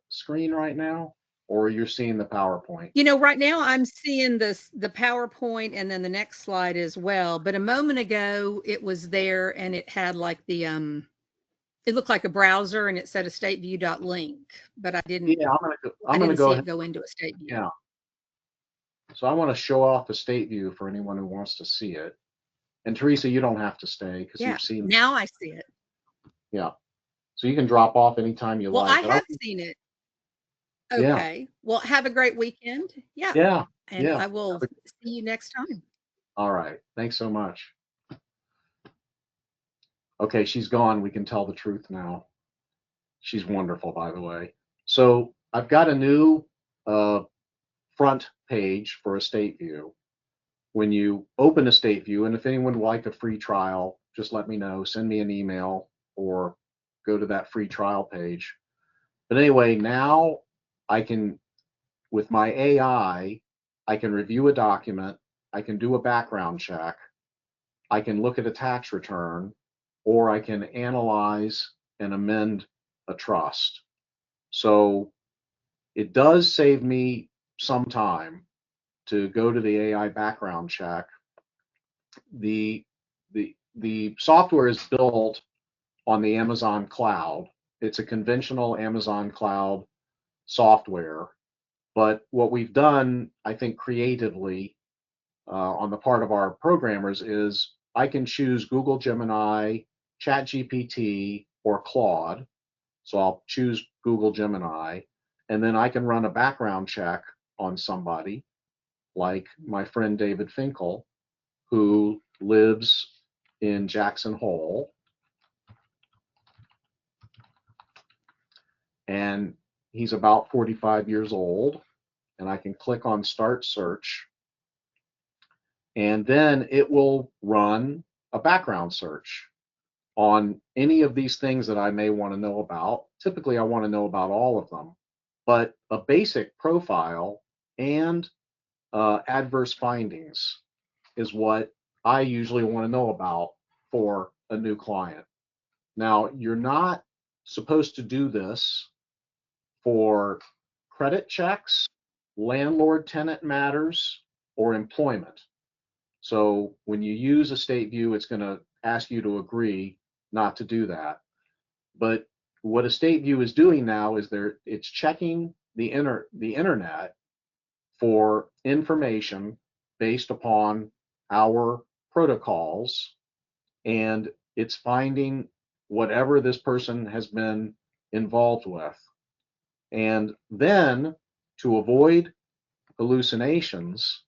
screen right now? or you're seeing the PowerPoint? You know, right now I'm seeing the PowerPoint and then the next slide as well. But a moment ago it was there and it had like the it looked like a browser and it said estateview.link, but Yeah, I'm I gonna didn't go see ahead. it go into Estate View. Yeah. So I want to show off the state view for anyone who wants to see it. And Teresa, you don't have to stay because Yeah, you've seen. now I see it. Yeah. So you can drop off anytime you Well, like. I But have seen it. yeah, Okay. Well, have a great weekend. Yeah. yeah, And yeah. I will see you next time. All right. Thanks so much. Okay, she's gone. We can tell the truth now. She's wonderful, by the way. So I've got a new uh, front page for Estate View. When you open Estate View, and if anyone would like a free trial, just let me know. Send me an email or go to that free trial page. But anyway, now I can, with my I can review a document, I can do a background check, I can look at a tax return, or I can analyze and amend a trust. So it does save me some time to go to the AI background check. The software is built on the Amazon cloud. It's a conventional Amazon cloud software. But what we've done, I think, creatively on the part of our programmers is I can choose Google Gemini, ChatGPT, or Claude. So I'll choose Google Gemini, and then I can run a background check on somebody like my friend David Finkel, who lives in Jackson Hole. And he's about 45 years old. And I can click on Start Search. And then it will run a background search on any of these things that I may want to know about. Typically, I want to know about all of them, but a basic profile and adverse findings is what I usually want to know about for a new client. Now, you're not supposed to do this for credit checks, landlord tenant matters, or employment. So when you use Estate View, it's going to ask you to agree not to do that. But what Estate View is doing now is it's checking the internet for information based upon our protocols, and it's finding whatever this person has been involved with. And then to avoid hallucinations,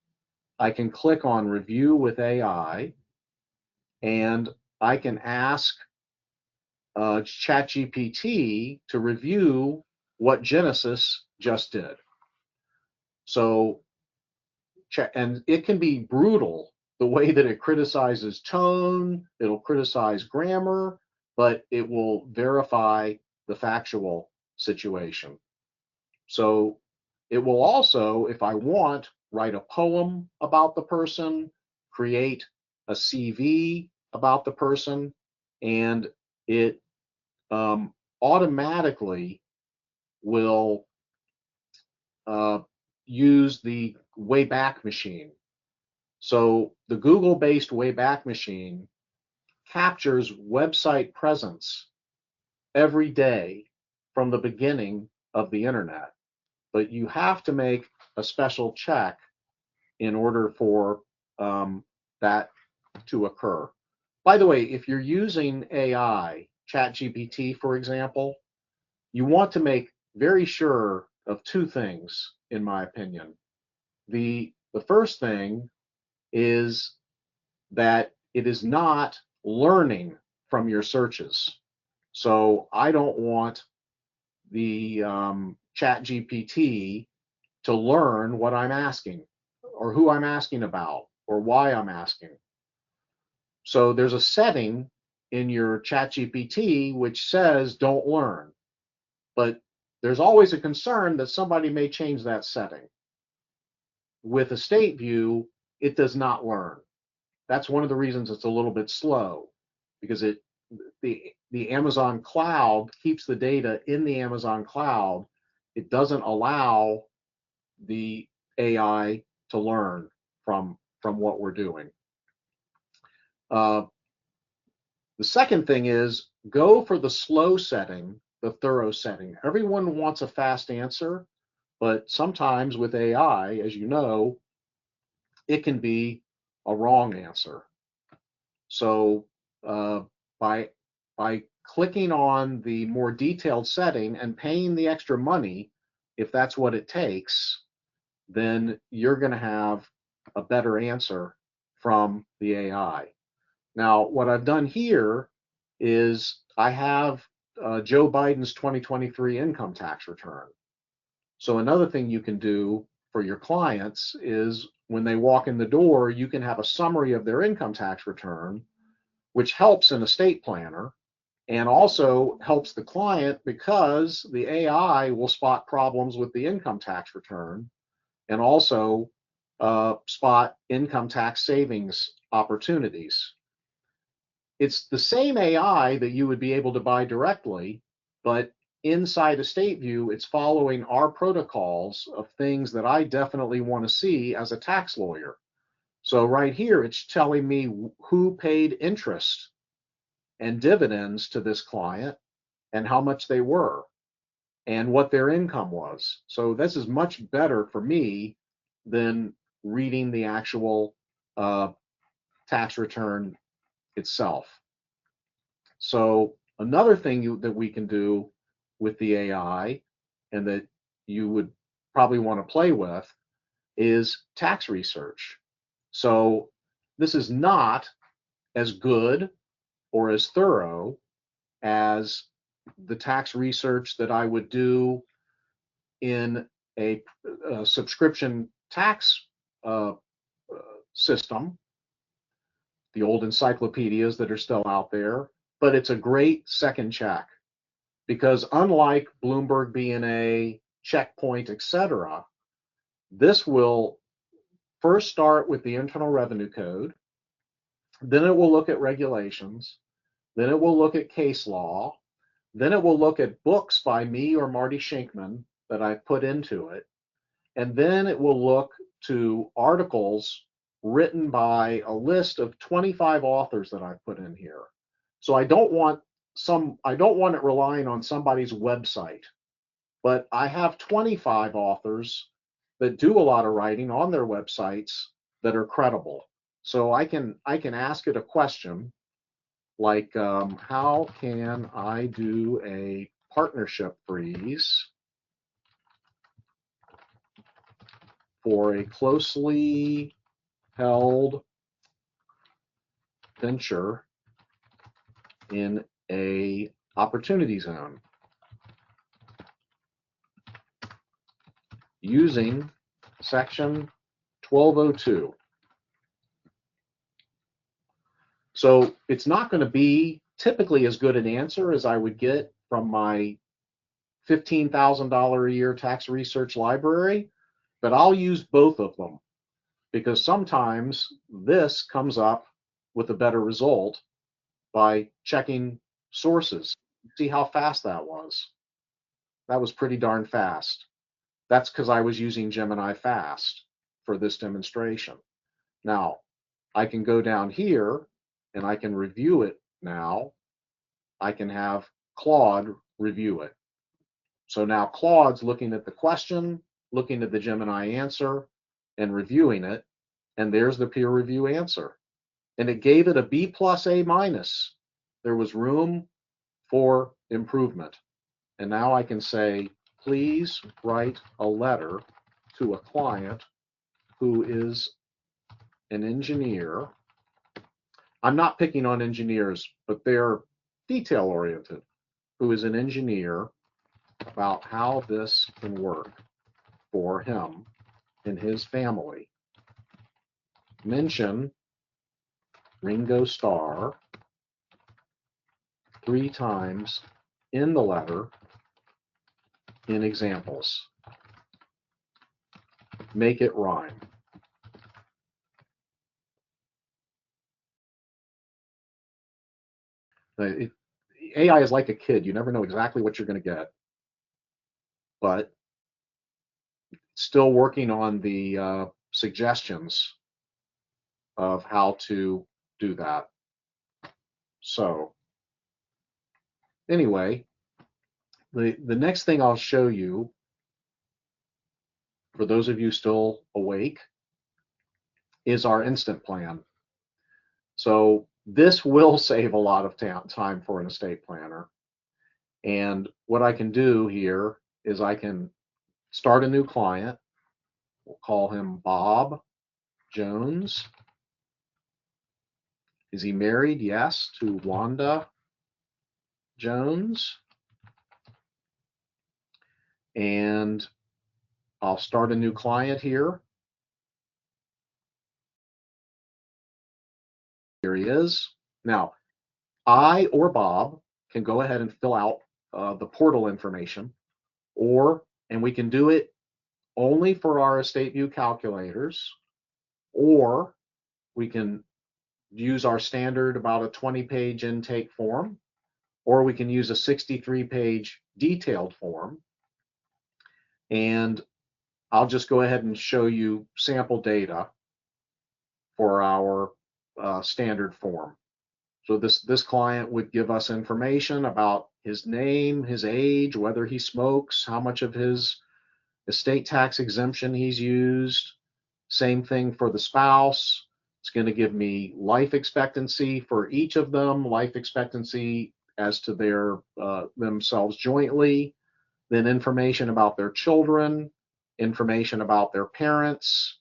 I can click on Review with AI, and I can ask ChatGPT to review what Genesis just did. So, and it can be brutal the way that it criticizes tone, it'll criticize grammar, but it will verify the factual situation. So it will also, if I want, write a poem about the person, create a CV about the person, and it automatically will use the Wayback Machine. So the Google-based Wayback Machine captures website presence every day from the beginning of the internet. But you have to make a special check in order for that to occur. By the way, if you're using AI, ChatGPT, for example, you want to make very sure of two things, in my opinion. The first thing is that it is not learning from your searches. So I don't want the ChatGPT to learn what I'm asking or who I'm asking about or why I'm asking. So there's a setting in your ChatGPT which says don't learn, but there's always a concern that somebody may change that setting. With Estate View, it does not learn. That's one of the reasons it's a little bit slow, because the Amazon cloud keeps the data in the Amazon cloud. It doesn't allow the AI to learn from what we're doing. The second thing is go for the slow setting, the thorough setting. Everyone wants a fast answer, but sometimes with AI, as you know, it can be a wrong answer. So uh, by clicking on the more detailed setting and paying the extra money, if that's what it takes, then you're going to have a better answer from the AI. Now, what I've done here is I have Joe Biden's 2023 income tax return. So another thing you can do for your clients is when they walk in the door, you can have a summary of their income tax return, which helps an estate planner and also helps the client because the AI will spot problems with the income tax return and also spot income tax savings opportunities. It's the same AI that you would be able to buy directly, but inside Estate View, it's following our protocols of things that I definitely want to see as a tax lawyer. So right here, it's telling me who paid interest and dividends to this client and how much they were and what their income was. So this is much better for me than reading the actual tax return itself. So another thing that we can do with the AI and that you would probably want to play with is tax research. So this is not as good or as thorough as the tax research that I would do in a subscription tax uh, system, the old encyclopedias that are still out there, but it's a great second check because unlike Bloomberg BNA, Checkpoint, etc., this will first start with the Internal Revenue Code, then it will look at regulations, then it will look at case law, then it will look at books by me or Marty Shinkman that I've put into it, and then it will look to articles written by a list of 25 authors that I've put in here. So I don't want it relying on somebody's website, but I have 25 authors that do a lot of writing on their websites that are credible. So I can ask it a question like, how can I do a partnership freeze for a closely held venture in a opportunity zone using section 1202. So it's not going to be typically as good an answer as I would get from my $15,000 a year tax research library, but I'll use both of them because sometimes this comes up with a better result by checking sources. See how fast that was. That was pretty darn fast. That's because I was using Gemini Fast for this demonstration. Now, I can go down here and I can review it now. I can have Claude review it. So now Claude's looking at the question, looking at the Gemini answer, and reviewing it. And there's the peer review answer. And it gave it a B plus A minus. There was room for improvement. And now I can say, please write a letter to a client who is an engineer. I'm not picking on engineers, but they're detail oriented, who is an engineer about how this can work for him and his family. Mention Ringo Starr 3 times in the letter in examples. Make it rhyme. AI is like a kid. You never know exactly what you're going to get, but still working on the suggestions of how to do that. So anyway, the next thing I'll show you, for those of you still awake, is our instant plan. So this will save a lot of time for an estate planner. And what I can do here is I can start a new client. We'll call him Bob Jones. Is he married? Yes, to Wanda Jones. And I'll start a new client here. Here he is. Now, I or Bob can go ahead and fill out the portal information, and we can do it only for our estate view calculators, or we can use our standard about a 20-page intake form, or we can use a 63-page detailed form. And I'll just go ahead and show you sample data for our standard form. So this client would give us information about his name, his age, whether he smokes, how much of his estate tax exemption he's used. Same thing for the spouse. It's going to give me life expectancy for each of them, life expectancy as to their themselves jointly, then information about their children, information about their parents,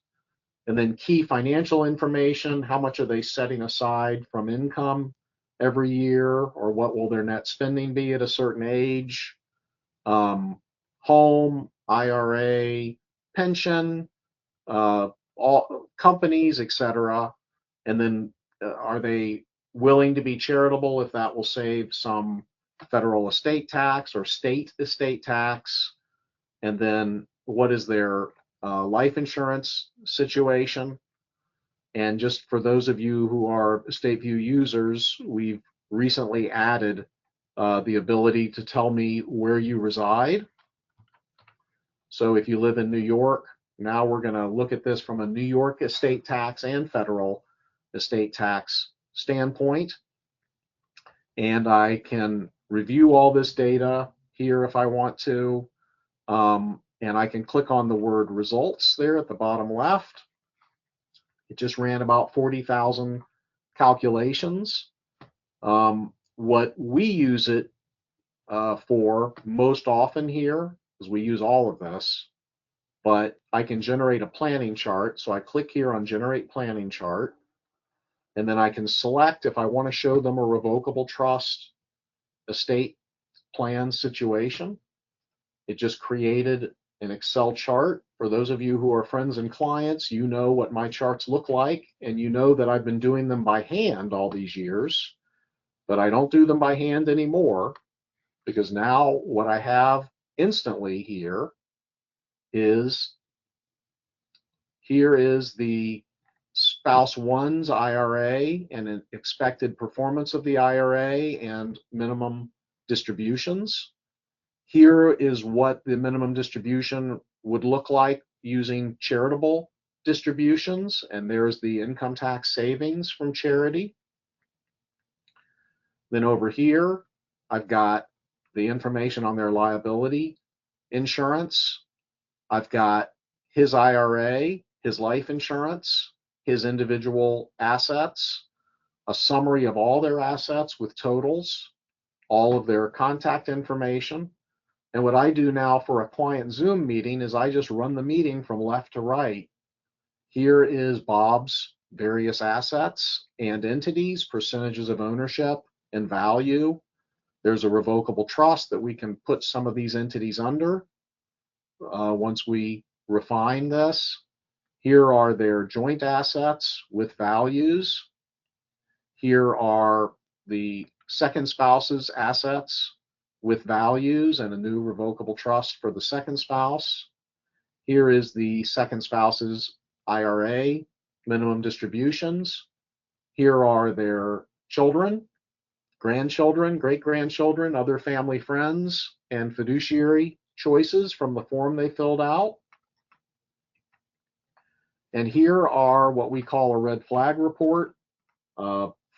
and then key financial information. How much are they setting aside from income every year, or what will their net spending be at a certain age? Home, IRA, pension, all companies, etc. And then are they willing to be charitable if that will save some federal estate tax or state estate tax? And then what is their life insurance situation? And just for those of you who are Estate View users, we've recently added the ability to tell me where you reside. So if you live in New York, now we're going to look at this from a New York estate tax and federal estate tax standpoint. And I can review all this data here if I want to. And I can click on the word results there at the bottom left. It just ran about 40,000 calculations. What we use it for most often here, because we use all of this, but I can generate a planning chart. So I click here on Generate Planning Chart, and then I can select if I want to show them a revocable trust estate plan situation. It just created an Excel chart. For those of you who are friends and clients, you know what my charts look like, and you know that I've been doing them by hand all these years, but I don't do them by hand anymore, because now what I have instantly here is the spouse one's IRA and an expected performance of the IRA and minimum distributions. Here is what the minimum distribution would look like using charitable distributions, and there's the income tax savings from charity. Then over here, I've got the information on their liability insurance. I've got his IRA, his life insurance, his individual assets, a summary of all their assets with totals, all of their contact information. And what I do now for a client Zoom meeting is I just run the meeting from left to right. Here is Bob's various assets and entities, percentages of ownership and value. There's a revocable trust that we can put some of these entities under once we refine this. Here are their joint assets with values. Here are the second spouse's assets with values and a new revocable trust for the second spouse. Here is the second spouse's IRA minimum distributions. Here are their children, grandchildren, great-grandchildren, other family friends, and fiduciary choices from the form they filled out. And here are what we call a red flag report,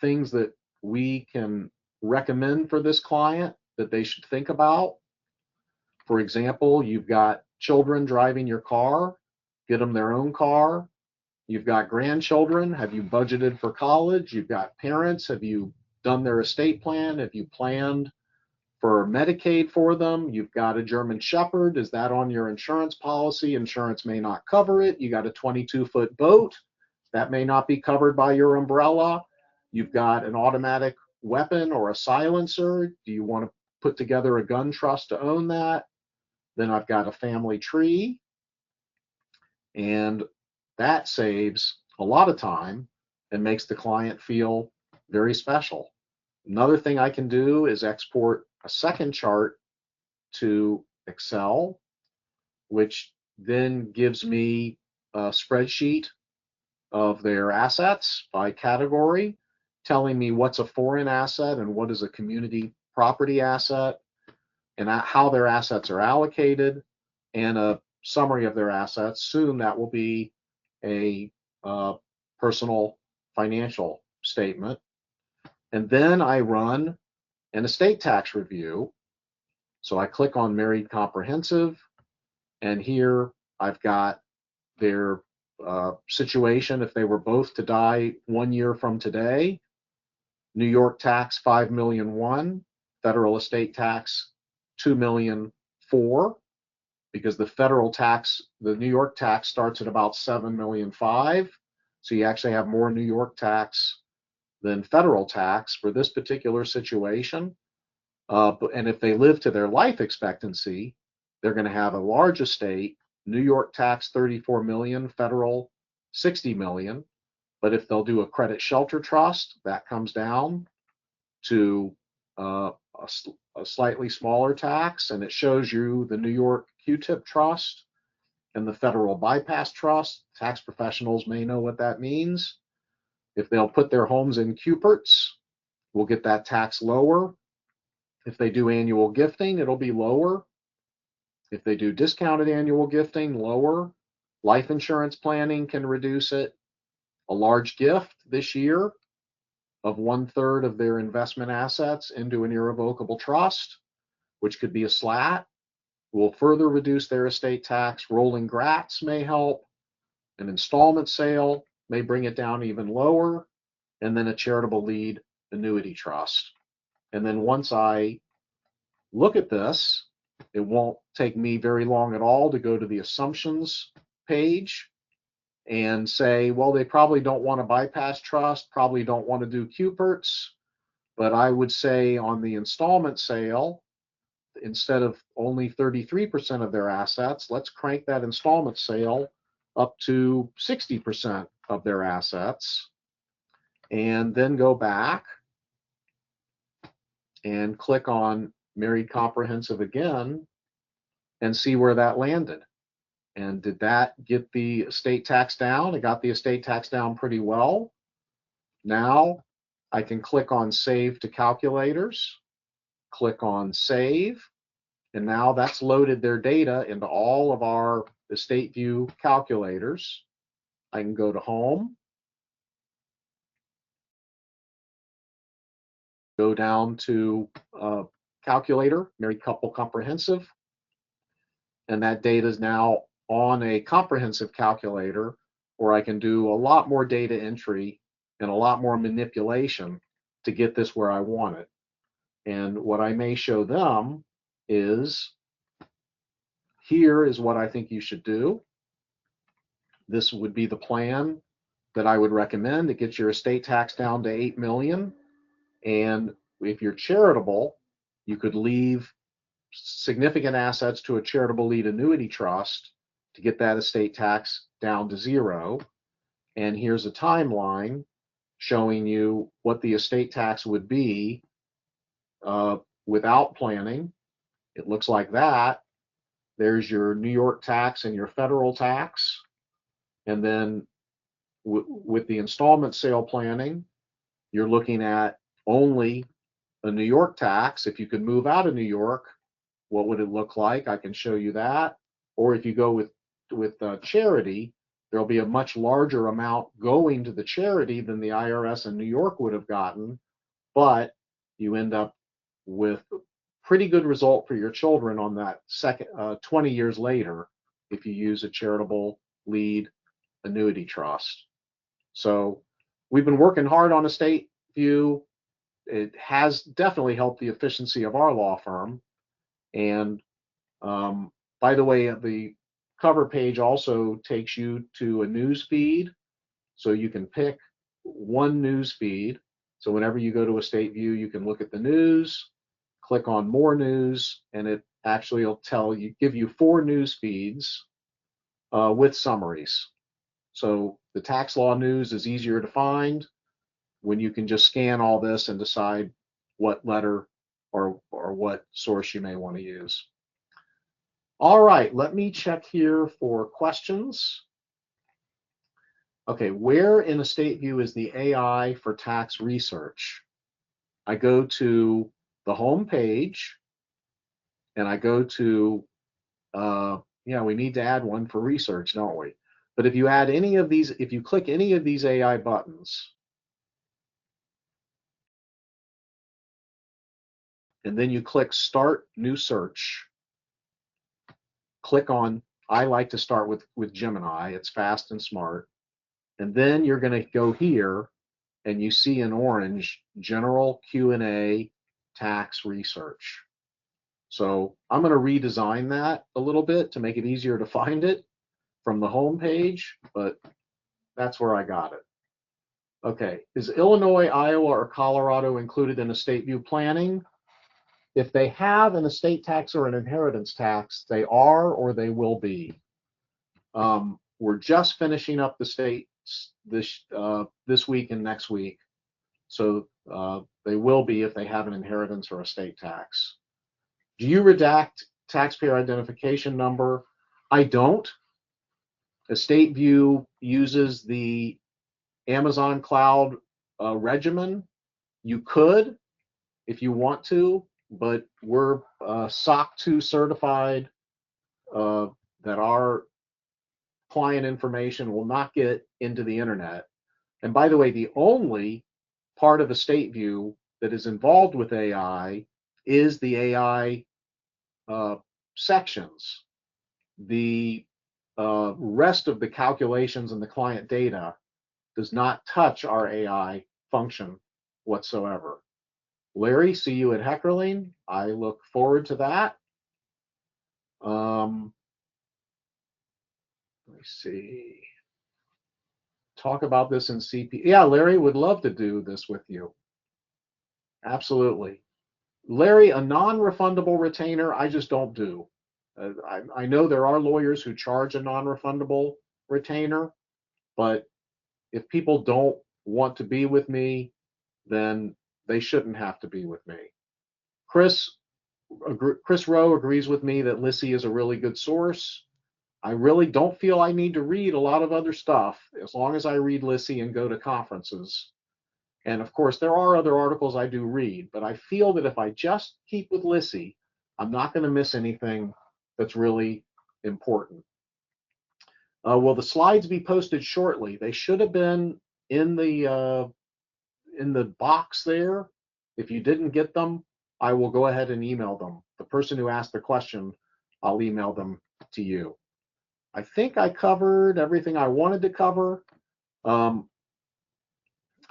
things that we can recommend for this client that they should think about. For example, you've got children driving your car, get them their own car. You've got grandchildren, have you budgeted for college? You've got parents, have you done their estate plan? Have you planned for Medicaid for them? You've got a German Shepherd, is that on your insurance policy? Insurance may not cover it. You got a 22-foot boat, that may not be covered by your umbrella. You've got an automatic weapon or a silencer. Do you want to put together a gun trust to own that? Then I've got a family tree, and that saves a lot of time and makes the client feel very special. Another thing I can do is export a second chart to Excel, which then gives me a spreadsheet of their assets by category, telling me what's a foreign asset and what is a community property asset, and how their assets are allocated, and a summary of their assets. Soon that will be a personal financial statement. And then I run an estate tax review. So I click on Married Comprehensive, and here I've got their situation if they were both to die 1 year from today. New York tax 5,000,001, federal estate tax 2,000,004, because the federal tax, the New York tax starts at about 7,000,005. So you actually have more New York tax than federal tax for this particular situation. And if they live to their life expectancy, they're going to have a large estate. New York tax 34 million, federal 60 million. But if they'll do a credit shelter trust, that comes down to a slightly smaller tax, and it shows you the New York Q-tip trust and the federal bypass trust. Tax professionals may know what that means. If they'll put their homes in Q-perts, we'll get that tax lower. If they do annual gifting, it'll be lower. If they do discounted annual gifting, lower. Life insurance planning can reduce it. A large gift this year of 1/3 of their investment assets into an irrevocable trust, which could be a slat, will further reduce their estate tax. Rolling grats may help. An installment sale may bring it down even lower. And then a charitable lead annuity trust. And then once I look at this, it won't take me very long at all to go to the assumptions page and say, well, they probably don't want to bypass trust, probably don't want to do Q-perts, but I would say on the installment sale, instead of only 33% of their assets, let's crank that installment sale up to 60% of their assets, and then go back and click on Married Comprehensive again and see where that landed. And did that get the estate tax down? It got the estate tax down pretty well. Now I can click on Save to Calculators, click on Save, and now that's loaded their data into all of our Estate View calculators. I can go to Home, go down to Calculator, Married Couple Comprehensive, and that data is now on a comprehensive calculator where I can do a lot more data entry and a lot more manipulation to get this where I want it. And what I may show them is, here is what I think you should do. This would be the plan that I would recommend. It gets your estate tax down to 8 million. And if you're charitable, you could leave significant assets to a charitable lead annuity trust to get that estate tax down to 0. And here's a timeline showing you what the estate tax would be without planning. It looks like that. There's your New York tax and your federal tax. And then with the installment sale planning, you're looking at only a New York tax. If you could move out of New York, what would it look like? I can show you that. Or if you go with charity, there'll be a much larger amount going to the charity than the IRS in New York would have gotten, but you end up with pretty good result for your children on that second 20 years later if you use a charitable lead annuity trust. So we've been working hard on estate view. It has definitely helped the efficiency of our law firm. And by the way, the cover page also takes you to a news feed, so you can pick one news feed. So whenever you go to Estate View, you can look at the news, click on more news, and it actually will give you 4 news feeds with summaries. So the tax law news is easier to find when you can just scan all this and decide what letter or what source you may want to use. All right, let me check here for questions. Okay, where in Estate View is the AI for tax research? I go to the home page and I go to, yeah, we need to add one for research, don't we? But if you add any of these, if you click any of these AI buttons, and then you click Start New Search, click on I like to start with Gemini. It's fast and smart. And then you're going to go here and you see in orange General Q&A Tax Research. So I'm going to redesign that a little bit to make it easier to find it from the home page, but that's where I got it. Okay, is Illinois, Iowa, or Colorado included in estate view planning? If they have an estate tax or an inheritance tax, they are or they will be. We're just finishing up the states this week and next week, so they will be if they have an inheritance or estate tax. Do you redact taxpayer identification number? I don't. Estate View uses the Amazon Cloud regimen. You could if you want to, but we're SOC 2 certified that our client information will not get into the internet. And by the way, the only part of Estate View that is involved with AI is the AI sections. The rest of the calculations and the client data does not touch our AI function whatsoever. Larry, see you at Heckerling. I look forward to that. Let me see. Talk about this in CP. Yeah, Larry would love to do this with you. Absolutely. Larry, a non-refundable retainer, I just don't do. I know there are lawyers who charge a non-refundable retainer, but if people don't want to be with me, then they shouldn't have to be with me. Chris Rowe agrees with me that Lissy is a really good source. I really don't feel I need to read a lot of other stuff as long as I read Lissy and go to conferences. And of course, there are other articles I do read, but I feel that if I just keep with Lissy, I'm not going to miss anything that's really important. Will the slides be posted shortly? They should have been in the box there. If you didn't get them, I will go ahead and email them. The person who asked the question, I'll email them to you. I think I covered everything I wanted to cover. I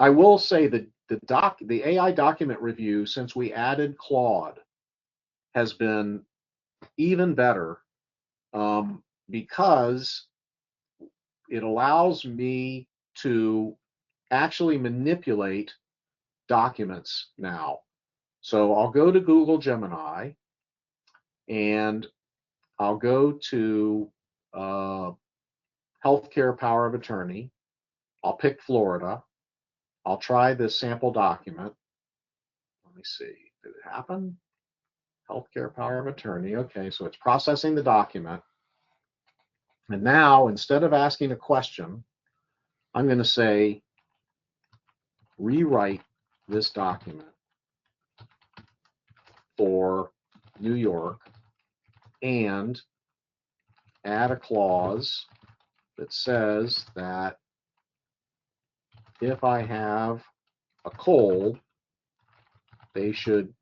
will say that the AI document review, since we added Claude, has been even better because it allows me to actually manipulate documents now. So I'll go to Google Gemini and I'll go to healthcare power of attorney. I'll pick Florida. I'll try this sample document. Let me see. Did it happen? Healthcare power of attorney. Okay, so it's processing the document. And now, instead of asking a question, I'm going to say, rewrite this document for New York and add a clause that says that if I have a cold, they should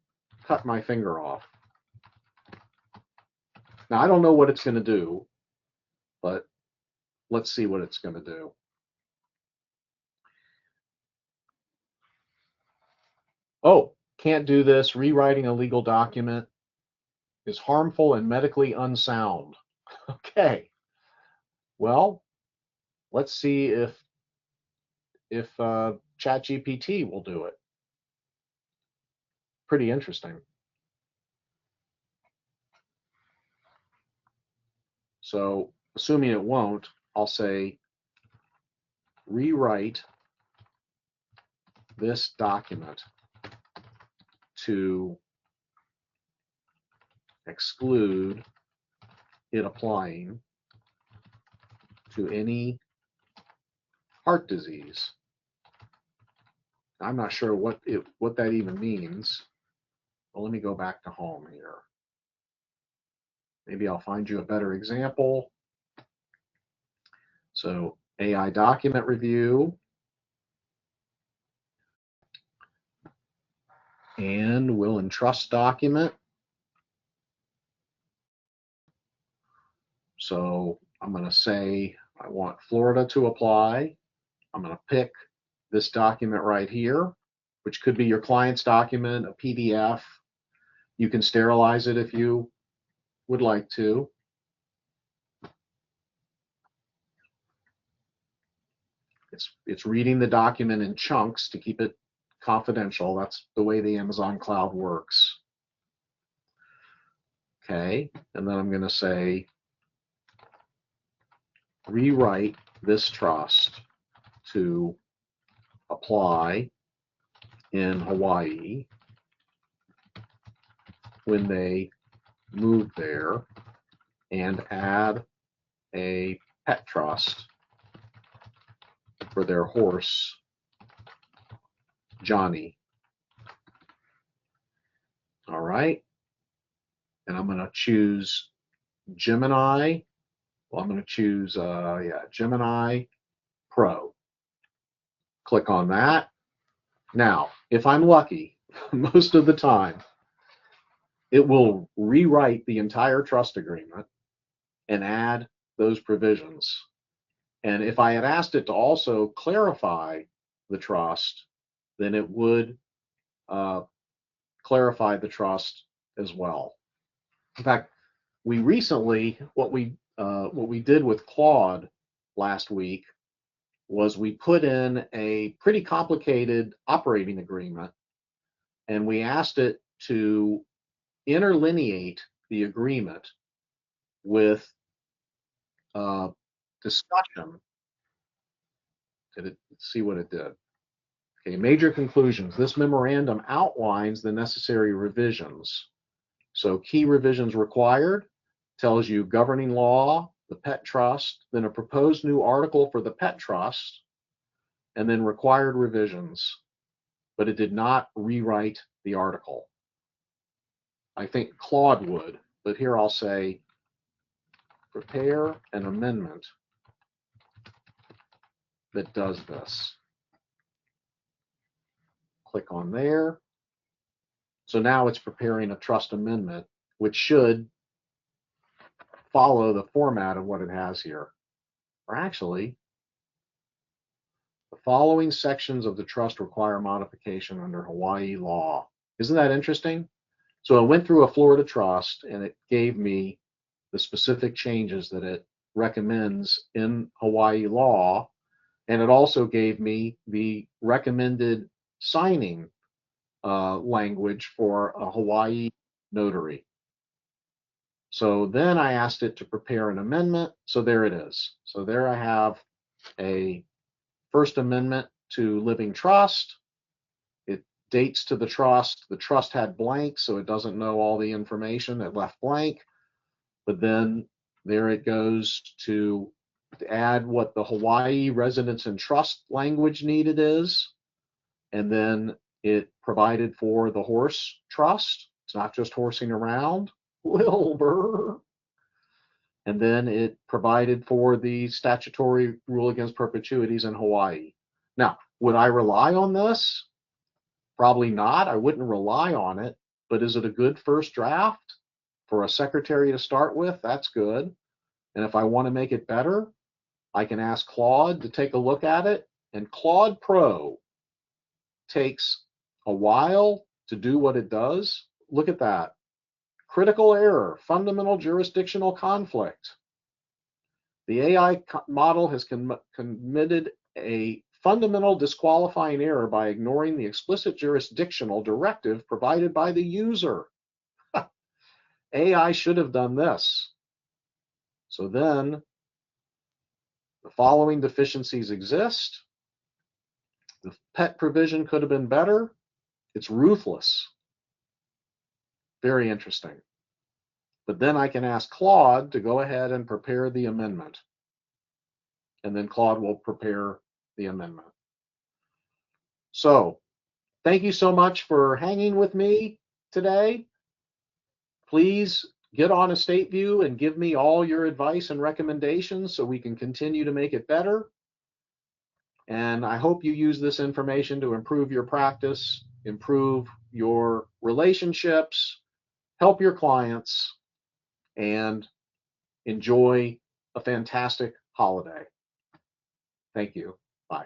cut my finger off. Now, I don't know what it's going to do, but let's see what it's going to do. Oh, can't do this. Rewriting a legal document is harmful and medically unsound. Okay. Well, let's see if ChatGPT will do it. Pretty interesting. So, assuming it won't, I'll say rewrite this document to exclude it applying to any heart disease. I'm not sure what that even means. Well, let me go back to home here. Maybe I'll find you a better example. So AI document review, and will entrust document. So I'm going to say I want Florida to apply. I'm going to pick this document right here, which could be your client's document, a PDF. You can sterilize it if you would like to. It's reading the document in chunks to keep it confidential. That's the way the Amazon cloud works. Okay, and then I'm going to say rewrite this trust to apply in Hawaii when they move there, and add a pet trust for their horse, Johnny. All right. And I'm going to choose Gemini. Well, I'm going to choose, Gemini Pro. Click on that. Now, if I'm lucky, most of the time, it will rewrite the entire trust agreement and add those provisions. And if I had asked it to also clarify the trust, then it would clarify the trust as well. In fact, we recently, what we did with Claude last week was we put in a pretty complicated operating agreement, and we asked it to interlineate the agreement with discussion. Let's see what it did. Okay, major conclusions. This memorandum outlines the necessary revisions. So key revisions required, tells you governing law, the pet trust, then a proposed new article for the pet trust, and then required revisions. But it did not rewrite the article. I think Claude would, but here I'll say prepare an amendment that does this. Click on there. So now it's preparing a trust amendment, which should follow the format of what it has here. Or actually, the following sections of the trust require modification under Hawaii law. Isn't that interesting? So I went through a Florida trust and it gave me the specific changes that it recommends in Hawaii law. And it also gave me the recommended signing language for a Hawaii notary. So then I asked it to prepare an amendment. So there it is. So there I have a First Amendment to Living Trust. It dates to the trust. The trust had blank, so it doesn't know all the information. It left blank. But then there it goes to add what the Hawaii residence and trust language needed is. And then it provided for the horse trust. It's not just horsing around. Wilbur. And then it provided for the statutory rule against perpetuities in Hawaii. Now, would I rely on this? Probably not. I wouldn't rely on it, but is it a good first draft for a secretary to start with? That's good. And if I want to make it better, I can ask Claude to take a look at it. And Claude Pro takes a while to do what it does. Look at that. Critical error, fundamental jurisdictional conflict. The AI model has committed a fundamental disqualifying error by ignoring the explicit jurisdictional directive provided by the user. AI should have done this. So then the following deficiencies exist. The pet provision could have been better. It's ruthless. Very interesting. But then I can ask Claude to go ahead and prepare the amendment. And then Claude will prepare the amendment. So thank you so much for hanging with me today. Please get on Estate View and give me all your advice and recommendations so we can continue to make it better. And I hope you use this information to improve your practice, improve your relationships, help your clients, and enjoy a fantastic holiday. Thank you. Bye.